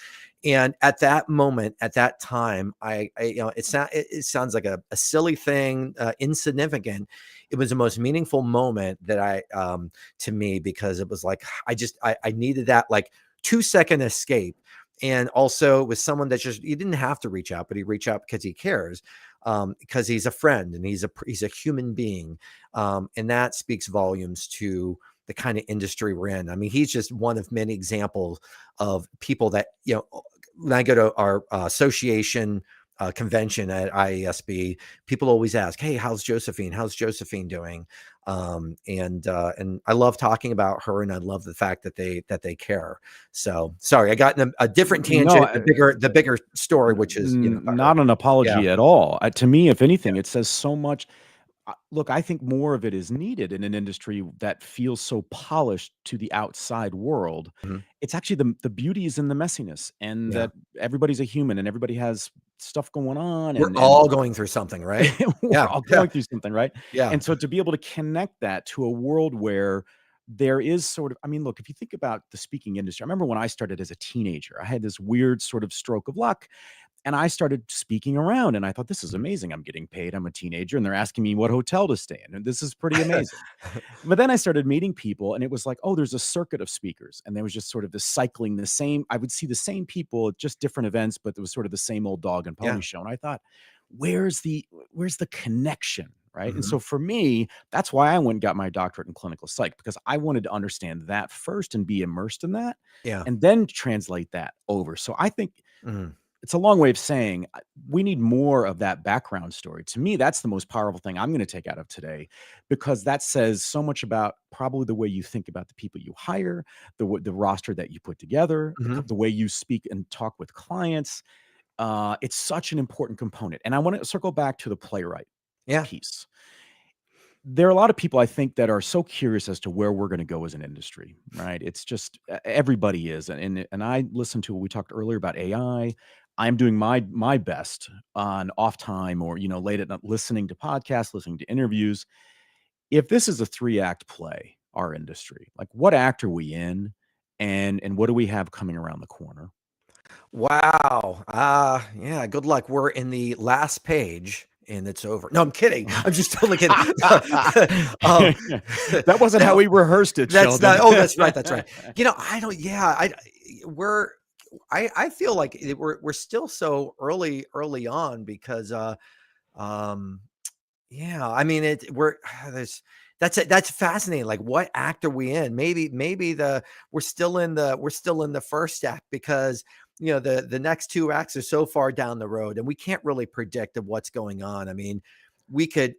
And at that moment, at that time, it sounds like a silly thing, insignificant. It was the most meaningful moment that to me, because it was like I needed that like 2-second escape. And also with someone that he didn't have to reach out, but he reached out because he cares, because he's a friend and he's a human being. And that speaks volumes to the kind of industry we're in. I mean, he's just one of many examples of people that, when I go to our association convention at IASB, people always ask, "Hey, how's Josephine? How's Josephine doing?" And I love talking about her, and I love the fact that they care. So sorry, I got in a different No, tangent. The bigger story, which is not an yeah. apology at all. To me, if anything, it says so much. Look, I think more of it is needed in an industry that feels so polished to the outside world. Mhm. It's actually the beauty is in the messiness, and Yeah, that everybody's a human and everybody has stuff going on, we're and all going through something, right? we're Yeah, all yeah, going through something, right? yeah. And so to be able to connect that to a world where there is sort of, I mean, look, if you think about the speaking industry, I remember when I started as a teenager, I had this weird sort of stroke of luck, and I started speaking around, and I thought, this is Mhm. amazing. I'm getting paid. I'm a teenager, and they're asking me what hotel to stay in. And this is pretty amazing. But then I started meeting people, and it was like, oh, there's a circuit of speakers. And there was just sort of this cycling, I would see the same people at just different events, but it was sort of the same old dog and pony Yeah. show. And I thought, where's the connection? Right. And Mhm. so for me, that's why I went and got my doctorate in clinical psych, because I wanted to understand that first and be immersed in that, Yeah. and then translate that over. So I think Mhm. it's a long way of saying we need more of that background story. To me, that's the most powerful thing I'm going to take out of today, because that says so much about probably the way you think about the people you hire, the roster that you put together, Mhm. the way you speak and talk with clients. It's such an important component. And I want to circle back to the playwright Yeah. piece. There are a lot of people, I think, that are so curious as to where we're going to go as an industry, right? It's just everybody is, and I listened to what we talked earlier about AI. I'm doing my best on off time, or late at night, listening to podcasts, listening to interviews. If this is a 3-act play, our industry, like, what act are we in, and what do we have coming around the corner? Wow. Yeah, good luck. We're in the last page and it's over. No, I'm kidding. I'm just totally kidding. Um, That wasn't how no, we rehearsed it, that's Sheldon. not, oh, that's right. That's right. I don't, yeah, we're, I feel like we're still so early on because, um, Yeah, I mean, we're there's that's fascinating. Like, what act are we in? Maybe we're still in the first act, because the next two acts are so far down the road, and we can't really predict of what's going on. I mean, we could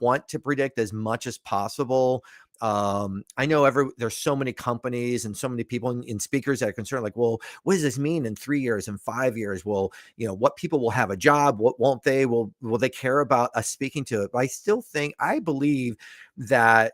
want to predict as much as possible. I know there's so many companies and so many people in speakers that are concerned, like, well, what does this mean in 3 years and 5 years? Well, what people will have a job, what won't they? Will they care about us speaking to it? But I believe that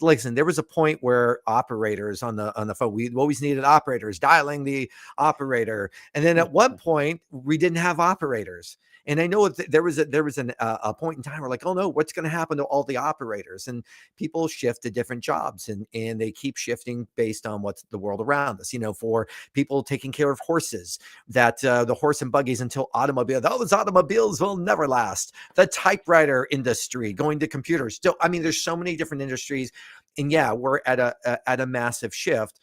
listen, there was a point where operators on the phone, we always needed operators dialing the operator, and then at one point we didn't have operators. And I know there was a point in time where, like, oh no, what's going to happen to all the operators? And people shift to different jobs, and they keep shifting based on what's the world around us. For people taking care of horses, that the horse and buggies until those automobiles will never last. The typewriter industry going to computers. Still, I mean, there's so many different industries, and yeah, we're at a massive shift.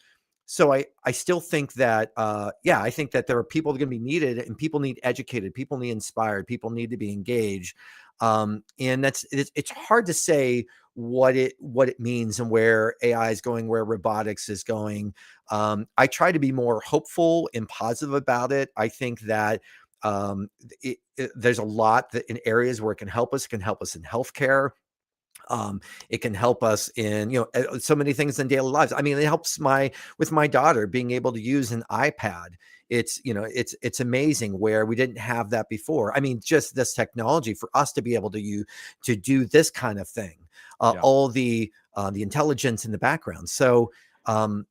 So I still think that I think that there are people that are going to be needed, and people need educated, people need inspired, people need to be engaged. And it's hard to say what it means and where AI is going, where robotics is going. I try to be more hopeful and positive about it. I think that there's a lot that in areas where it can help us. It can help us in healthcare. It can help us in so many things in daily lives. I mean, it helps with my daughter being able to use an iPad. It's amazing where we didn't have that before. I mean, just this technology for us to be able to do this kind of thing, Yeah. all the intelligence in the background. So Well,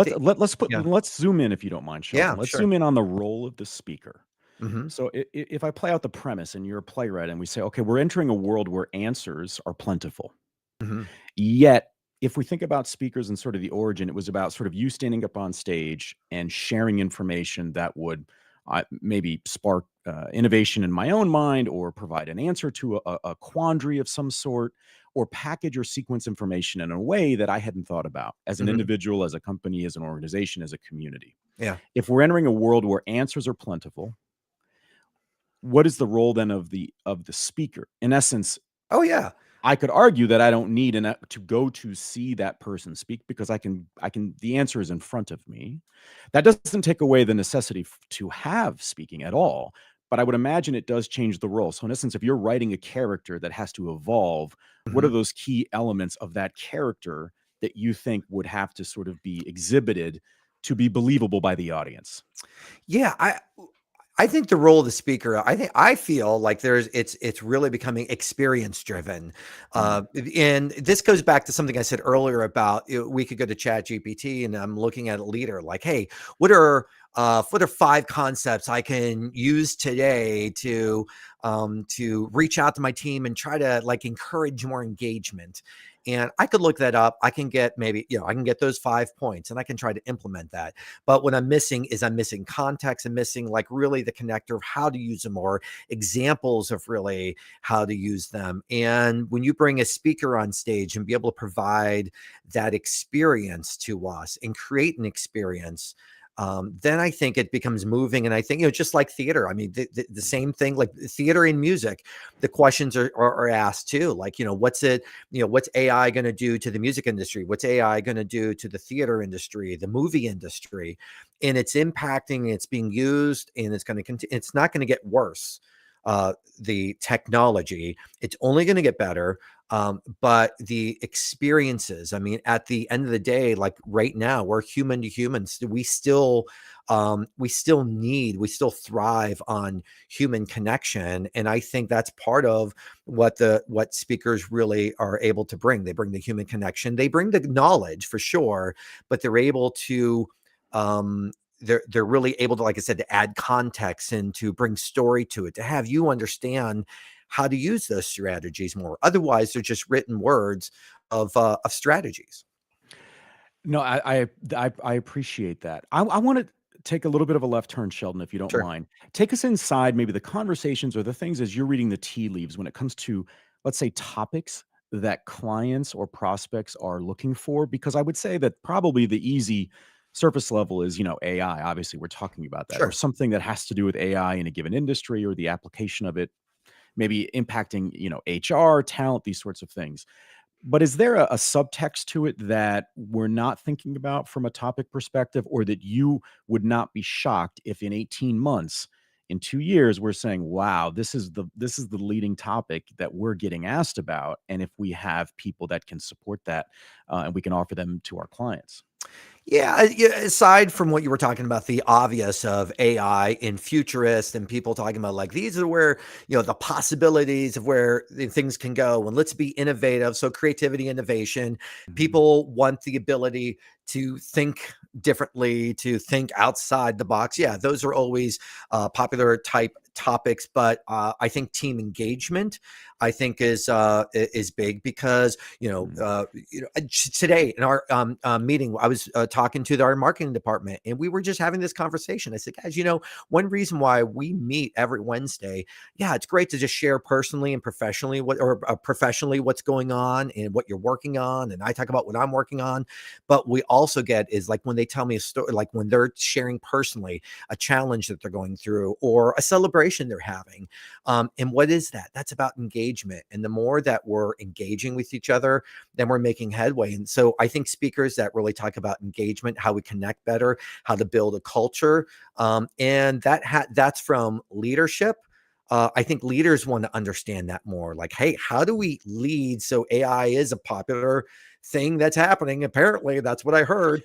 yeah, let's zoom in, if you don't mind, Sheldon. yeah, Let's sure. zoom in on the role of the speaker. Hmm. So if I play out the premise and you're a playwright and we say, okay, we're entering a world where answers are plentiful. Hmm. Yet, if we think about speakers and sort of the origin, it was about sort of you standing up on stage and sharing information that would maybe spark innovation in my own mind, or provide an answer to a quandary of some sort, or package or sequence information in a way that I hadn't thought about as an Hmm. individual, as a company, as an organization, as a community. Yeah. If we're entering a world where answers are plentiful, what is the role then of the speaker? In essence, Oh yeah. I could argue that I don't need to go to see that person speak, because I can the answer is in front of me. That doesn't take away the necessity to have speaking at all, but I would imagine it does change the role. So in essence, if you're writing a character that has to evolve, what are Mhm. those key elements of that character that you think would have to sort of be exhibited to be believable by the audience? Yeah, I think the role of the speaker, I feel like it's really becoming experience driven. Mm, And this goes back to something I said earlier about we could go to Chat GPT, and I'm looking at a leader like, hey, what are 5 concepts I can use today to reach out to my team and try to like encourage more engagement. And I could look that up. I can get I can get those 5 points, and I can try to implement that. But what I'm missing context. I'm missing like really the connector of how to use them, or examples of really how to use them. And when you bring a speaker on stage and be able to provide that experience to us and create an experience, then I think it becomes moving. And I think, just like theater, I mean, the same thing, like theater and music, the questions are asked too. Like, what's AI going to do to the music industry? What's AI going to do to the theater industry, the movie industry? And it's impacting, it's being used, and it's going to continue. It's not going to get worse. The technology, it's only going to get better. But the experiences, I mean, at the end of the day, like right now, we're human to humans. We still thrive on human connection. And I think that's part of what speakers really are able to bring. They bring the human connection, they bring the knowledge for sure, but they're able to, um, they're really able to, like I said, to add context and to bring story to it, to have you understand how to use those strategies more. Otherwise, they're just written words of strategies. No, I appreciate that. I wanna take a little bit of a left turn, Sheldon, if you don't Sure. mind. Take us inside maybe the conversations or the things as you're reading the tea leaves when it comes to, let's say, topics that clients or prospects are looking for, because I would say that probably the easy surface level is, AI. Obviously, we're talking about that, or Sure. something that has to do with AI in a given industry or the application of it maybe impacting, HR, talent, these sorts of things. But is there a subtext to it that we're not thinking about from a topic perspective, or that you would not be shocked if in 18 months, in 2 years, we're saying, "Wow, this is the leading topic that we're getting asked about," and if we have people that can support that, and we can offer them to our clients? Yeah, yeah, aside from what you were talking about, the obvious of AI in futurist and people talking about like these are where, the possibilities of where things can go and let's be innovative. So creativity, innovation, Mhm. people want the ability to think differently, to think outside the box. Yeah, those are always popular type topics, but I think team engagement, I think is big because Mm. today in our meeting, I was talking to our marketing department, and we were just having this conversation. I said, guys, one reason why we meet every Wednesday, yeah, it's great to just share personally and professionally professionally what's going on and what you're working on, and I talk about what I'm working on. But we also get is like when they tell me a story, like when they're sharing personally a challenge that they're going through or a celebration they're having. And what is that? That's about engagement. And the more that we're engaging with each other, then we're making headway. And so I think speakers that really talk about engagement, how we connect better, how to build a culture, and that's from leadership. I think leaders want to understand that more. Like, hey, how do we lead? So AI is a popular thing that's happening. Apparently, that's what I heard.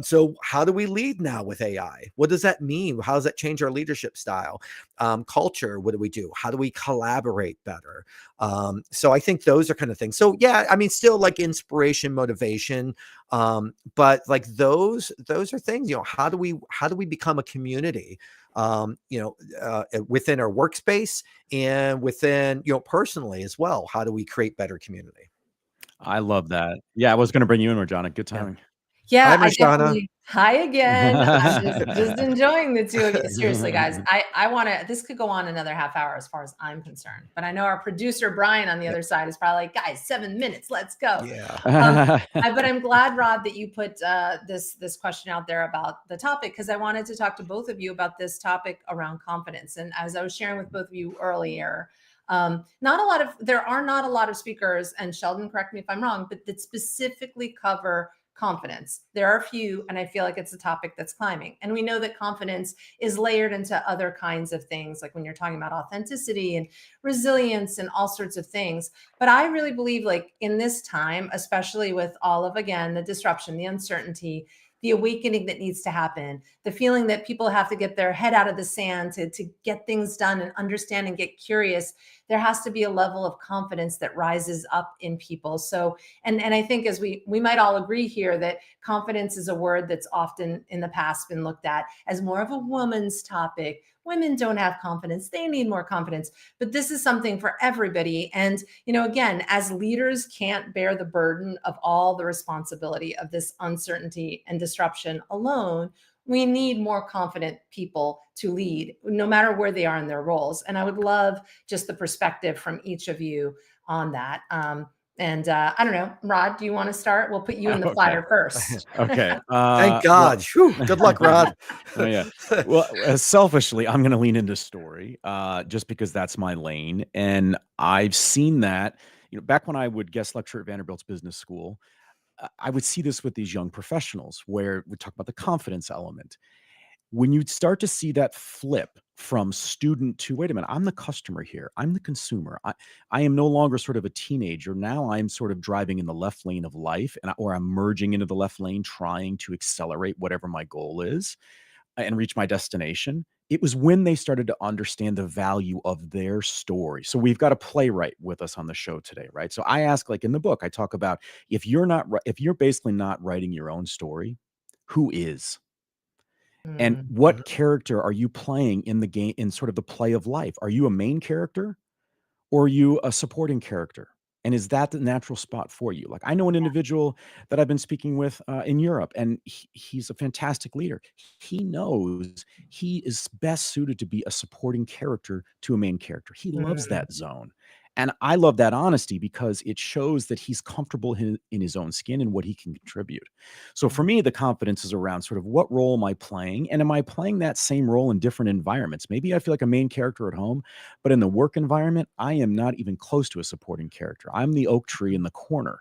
So how do we lead now with AI? What does that mean? How does that change our leadership style? Culture, what do we do? How do we collaborate better? So I think those are kind of things. So yeah, I mean, still like inspiration, motivation, but like those are things. How do we become a community? Within our workspace and within personally as well. How do we create better community? I love that. Yeah, I was gonna bring you in, Regina. Good Yeah. timing. Hi, Yeah, I Marshana. definitely hi again. I'm just enjoying the two of you. Seriously, guys, I wanna this could go on another half hour as far as I'm concerned, but I know our producer, Brian, on the Yep. other side is probably like, "Guys, 7 minutes, let's go." Yeah. But I'm glad, Rod, that you put this question out there about the topic because I wanted to talk to both of you about this topic around confidence. And as I was sharing with both of you earlier, there are not a lot of speakers, and Sheldon, correct me if I'm wrong, but that specifically cover confidence. There are a few, and I feel like it's a topic that's climbing. And we know that confidence is layered into other kinds of things, like when you're talking about authenticity and resilience and all sorts of things. But I really believe, like in this time, especially with all of, again, the disruption, the uncertainty, the awakening that needs to happen, the feeling that people have to get their head out of the sand to get things done and understand and get curious, there has to be a level of confidence that rises up in people. So, and I think as we might all agree here that confidence is a word that's often in the past been looked at as more of a woman's topic. Women don't have confidence. They need more confidence. But this is something for everybody. And, again, as leaders can't bear the burden of all the responsibility of this uncertainty and disruption alone, we need more confident people to lead, no matter where they are in their roles. And I would love just the perspective from each of you on that. And I don't know, Rod, do you want to start? We'll put you in the Okay. fire first. Okay. Thank Well, God. Whew, good luck, Rod. oh yeah. Well, selfishly, I'm going to lean into story, just because that's my lane, and I've seen that. Back when I would guest lecture at Vanderbilt's business school, I would see this with these young professionals, where we talk about the confidence element. When you start to see that flip from student to, wait a minute, I'm the customer here. I'm the consumer. I am no longer sort of a teenager. Now I'm sort of driving in the left lane of life, or I'm merging into the left lane, trying to accelerate whatever my goal is and reach my destination. It was when they started to understand the value of their story. So we've got a playwright with us on the show today, right? So I ask, like in the book, I talk about if you're basically not writing your own story, who is? And Mm, Mhm. what character are you playing in the game, in sort of the play of life? Are you a main character, or are you a supporting character? And is that the natural spot for you? Like, I know an individual that I've been speaking with in Europe, and he's a fantastic leader. He knows he is best suited to be a supporting character to a main character. He loves mm, that zone. And I love that honesty because it shows that he's comfortable in his own skin and what he can contribute. So for Yeah. me, the confidence is around sort of what role am I playing? And am I playing that same role in different environments? Maybe I feel like a main character at home, but in the work environment, I am not even close to a supporting character. I'm the oak tree in the corner.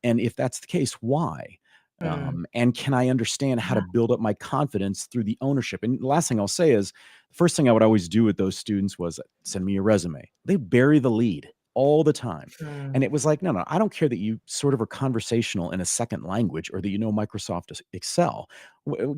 And if that's the case, why? Mm. And can I understand how Yeah. to build up my confidence through the ownership? And the last thing I'll say is the first thing I would always do with those students was send me a resume. They bury the lead all the time. And Mm. it was like, no, no, I don't care that you sort of are conversational in a second language or that you know Microsoft Excel.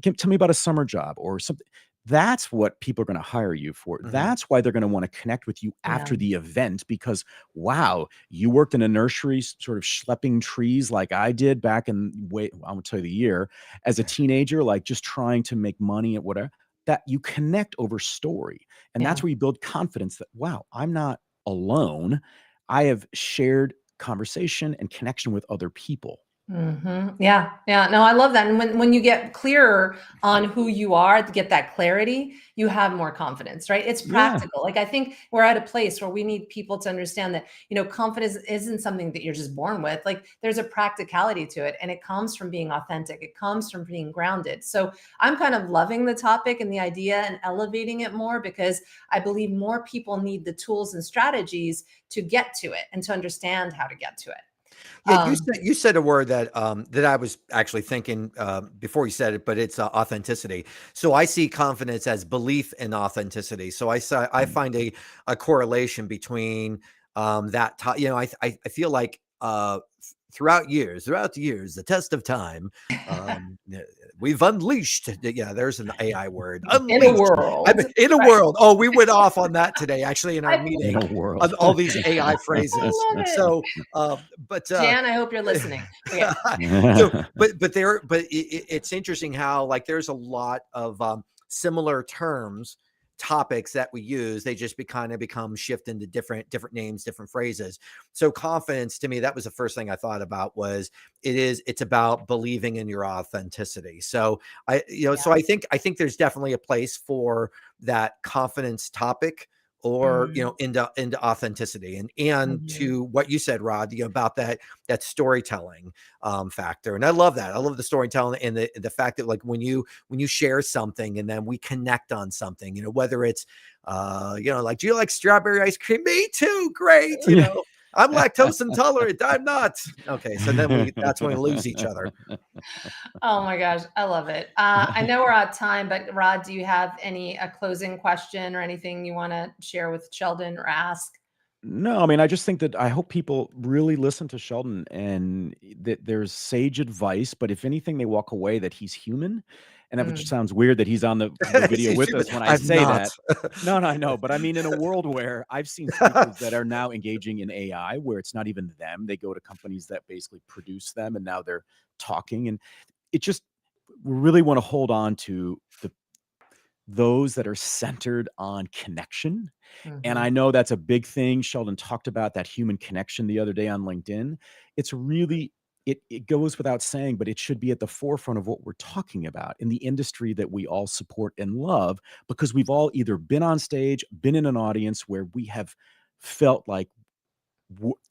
Tell me about a summer job or something. That's what people are going to hire you for. Mhm. That's why they're going to want to connect with you Yeah. after the event because, wow, you worked in a nursery sort of schlepping trees like I did back in, wait, I won't tell you the year, as a teenager, like just trying to make money at whatever, that you connect over story. And Yeah. that's where you build confidence that, wow, I'm not alone. I have shared conversation and connection with other people. Yeah. Yeah. No, I love that. And when you get clearer on who you are, to get that clarity, you have more confidence, right? It's Yeah. practical. Like I think we're at a place where we need people to understand that, confidence isn't something that you're just born with. Like there's a practicality to it and it comes from being authentic. It comes from being grounded. So I'm kind of loving the topic and the idea and elevating it more because I believe more people need the tools and strategies to get to it and to understand how to get to it. Yeah, Um, you said a word that that I was actually thinking before you said it, but it's authenticity. So I see confidence as belief in authenticity. So I Mm. find a correlation between that. I feel like throughout the years, the test of time, yeah, we've unleashed. Yeah, there's an AI word, in a unleashed. world, In a right? world. Oh, we went off on that today, actually, in our I In meeting a world. on all these AI I phrases. love it. So, but Jan, I hope you're listening. Okay. so, it's interesting how like there's a lot of similar terms, topics that we use. They just kind of become shift into different names, different phrases. So confidence to me, that was the first thing I thought about was it's about believing in your authenticity. So so Yeah. I think there's definitely a place for that confidence topic or Mhm. into authenticity and Mhm. to what you said, Rod, about that storytelling factor. And I love that. I love the storytelling and the fact that like when you share something and then we connect on something, whether it's like, do you like strawberry ice cream? Me too. Great. Yeah. I'm lactose intolerant. I'm not. Okay. So then that's when we lose each other. Oh my gosh, I love it. I know we're out of time, but Rod, do you have a closing question or anything you want to share with Sheldon or ask? No, I mean, I just think that I hope people really listen to Sheldon and that there's sage advice, but if anything, they walk away that he's human. And it just Mm, sounds weird that he's on the video She's with stupid. us when I I'm say not. that. No, no, I know. But I mean, in a world where I've seen speakers that are now engaging in AI, where it's not even them, they go to companies that basically produce them and now they're talking. And it just, we really want to hold on to those that are centered on connection. And mhm. I know that's a big thing. Sheldon talked about that human connection the other day on LinkedIn. It's really, it goes without saying, but it should be at the forefront of what we're talking about in the industry that we all support and love, because we've all either been on stage, been in an audience where we have felt like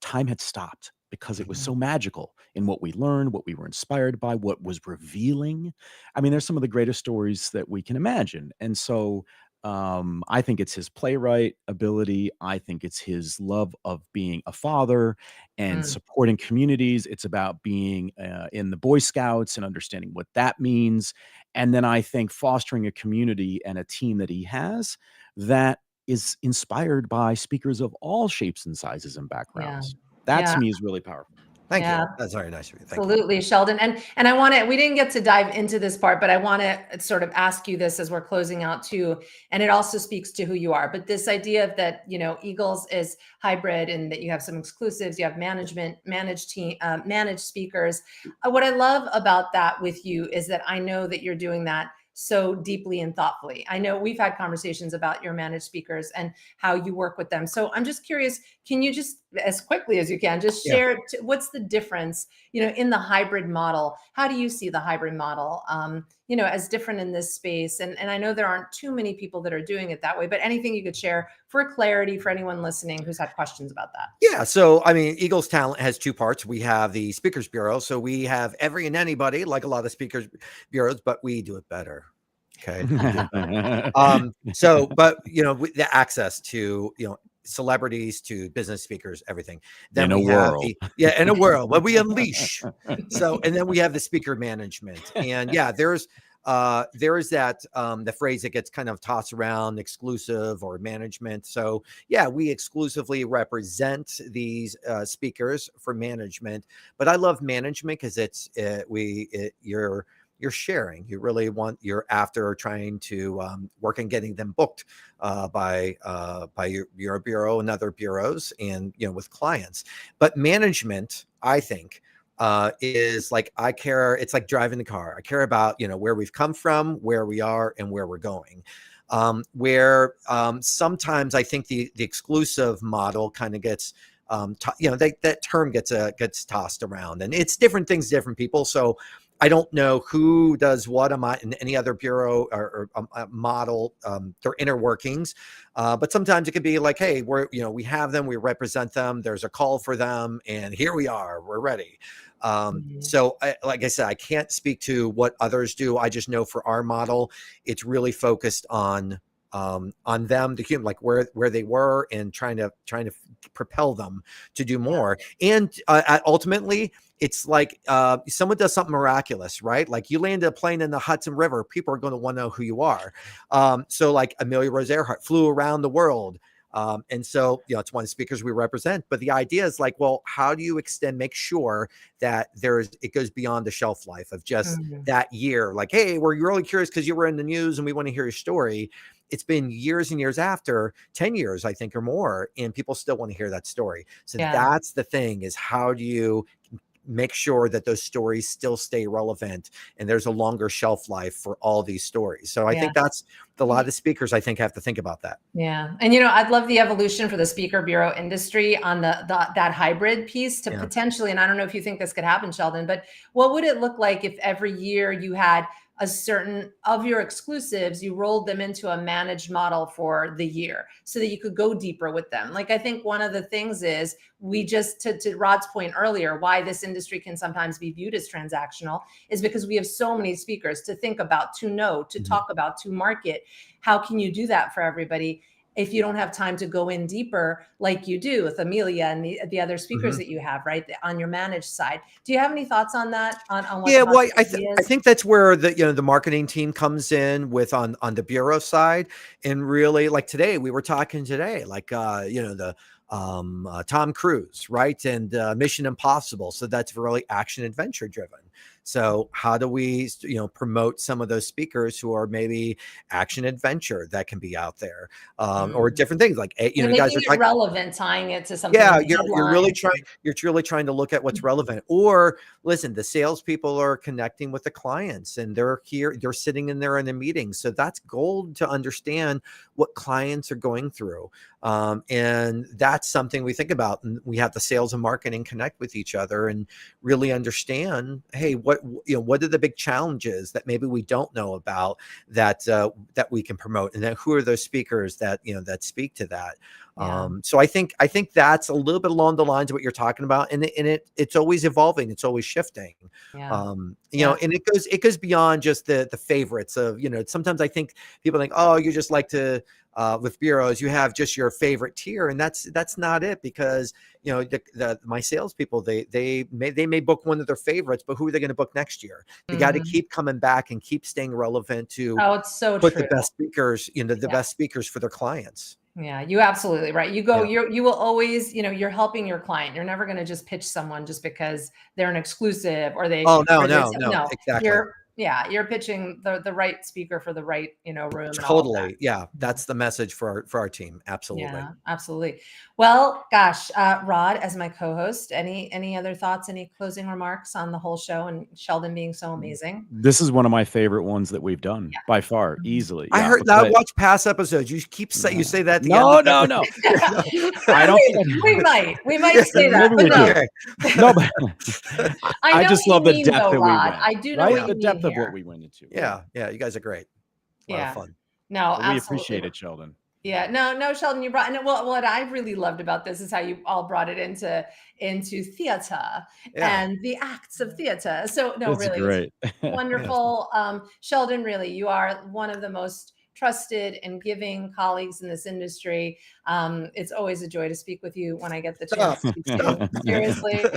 time had stopped because it was Mhm. so magical in what we learned, what we were inspired by, what was revealing. I mean, there's some of the greatest stories that we can imagine. And so I think it's his playwright ability. I think it's his love of being a father and Mm, supporting communities. It's about being in the Boy Scouts and understanding what that means. And then I think fostering a community and a team that he has that is inspired by speakers of all shapes and sizes and yeah. backgrounds. That Yeah. to me is really powerful. Thank Yeah. you. That's very nice of you. Thank you. Absolutely, Sheldon. And I want to, we didn't get to dive into this part, but I want to sort of ask you this as we're closing out too. And it also speaks to who you are. But this idea of that, Eagles is hybrid and that you have some exclusives, you have management, managed team, managed speakers. What I love about that with you is that I know that you're doing that so deeply and thoughtfully. I know we've had conversations about your managed speakers and how you work with them. So I'm just curious, can you just, as quickly as you can, just Yeah. share what's the difference, in the hybrid model? How do you see the hybrid model, as different in this space? And I know there aren't too many people that are doing it that way, but anything you could share for clarity for anyone listening who's had questions about that. Yeah. So, I mean, Eagles Talent has two parts. We have the Speakers Bureau. So we have every and anybody, like a lot of speakers bureaus, but we do it better. Okay. But with the access to, celebrities, to business speakers, everything. Then In a we have world. in a world where we unleash. And then we have the speaker management. And yeah, there is that the phrase that gets kind of tossed around, exclusive or management. So yeah, we exclusively represent these speakers for management. But I love management because you're sharing. You're after trying to work on getting them booked by your bureau and other bureaus, and with clients. But management, I think, is like, it's like driving the car. I care about where we've come from, where we are, and where we're going. Sometimes I think the exclusive model kind of gets that term gets tossed around, and it's different things, different people. So I don't know who does what in any other bureau or model, their inner workings. But sometimes it could be like, hey, we have them, we represent them, there's a call for them, and here we are, we're ready. So like I said, I can't speak to what others do. I just know for our model, it's really focused on them, the human, like where they were, and trying to propel them to do more. And ultimately, it's like someone does something miraculous, right? Like you land a plane in the Hudson River, people are going to want to know who you are. So like Amelia Rose Earhart flew around the world. And so, it's one of the speakers we represent, but the idea is like, well, how do you make sure that it goes beyond the shelf life of just that year? Like, hey, we're really curious because you were in the news and we want to hear your story. It's been years and years after, 10 years, I think, or more, and people still want to hear that story. So that's the thing, is how do you make sure that those stories still stay relevant and there's a longer shelf life for all these stories. So I think that's a lot of speakers, I think, have to think about that. Yeah. And, I'd love the evolution for the speaker bureau industry on that hybrid piece to potentially, and I don't know if you think this could happen, Sheldon, but what would it look like if every year you had a certain of your exclusives, you rolled them into a managed model for the year so that you could go deeper with them? Like, I think one of the things is we just, to Rod's point earlier, why this industry can sometimes be viewed as transactional is because we have so many speakers to think about, to know, to talk about, to market. How can you do that for everybody if you don't have time to go in deeper like you do with Amelia and the other speakers that you have, right, on your managed side? Do you have any thoughts on that? On what well, I think that's where the marketing team comes in with on the bureau side. And really, like today, we were talking today, like the Tom Cruise, right, and Mission Impossible. So that's really action adventure driven. So how do we, promote some of those speakers who are maybe action adventure that can be out there, or different things like, you guys are like relevant, tying it to something. Yeah, you're really trying to look at what's relevant. Or listen, the salespeople are connecting with the clients, and they're sitting in there in a meeting. So that's gold to understand what clients are going through. And that's something we think about. And we have the sales and marketing connect with each other and really understand, hey, what are the big challenges that maybe we don't know about that we can promote, and then who are those speakers that that speak to that. So I think that's a little bit along the lines of what you're talking about, and it's always evolving, it's always shifting. And it goes beyond just the favorites of, sometimes I think people think, oh, you just like to with bureaus, you have just your favorite tier, and that's not it, because my salespeople, they may book one of their favorites, but who are they going to book next year? They got to keep coming back and keep staying relevant to it's so put true. the best speakers, the best speakers for their clients. Yeah, you absolutely right. You will always, you're helping your client. You're never going to just pitch someone just because they're an exclusive or they. Oh, no, exactly. You're pitching the right speaker for the right, room. Totally. And Yeah. That's the message for our team. Absolutely. Yeah, absolutely. Well, gosh, Rod, as my co-host, any other thoughts, any closing remarks on the whole show and Sheldon being so amazing? This is one of my favorite ones that we've done by far, easily. I heard that. I watched past episodes. You keep you say that. No. I don't think we might say that. But I just love the depth that we went. I do know the depth of what we went into. Yeah. You guys are great. A lot of fun. No, we appreciate it, Sheldon. Yeah, no, Sheldon, you brought, and well, what I really loved about this is how you all brought it into theater Yeah. and the acts of theater. So no, That's really, it's great. Yes. wonderful. Sheldon, really, you are one of the most trusted and giving colleagues in this industry. It's always a joy to speak with you when I get the chance Stop. to speak to you. Stop. Seriously.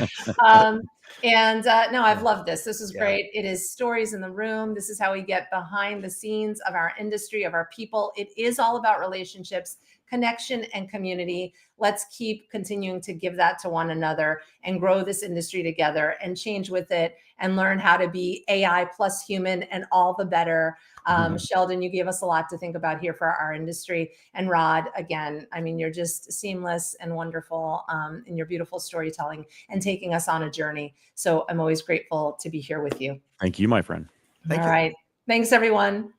Um, and no, I've Yeah. loved this. This is Yeah. great. It is stories in the room. This is how we get behind the scenes of our industry, of our people. It is all about relationships, connection, and community. Let's keep continuing to give that to one another and grow this industry together and change with it and learn how to be AI plus human and all the better. Sheldon, you gave us a lot to think about here for our industry. And Rod, again, I mean, you're just seamless and wonderful in your beautiful storytelling and taking us on a journey. So I'm always grateful to be here with you. Thank you, my friend. Thank All you. right. Thanks, everyone.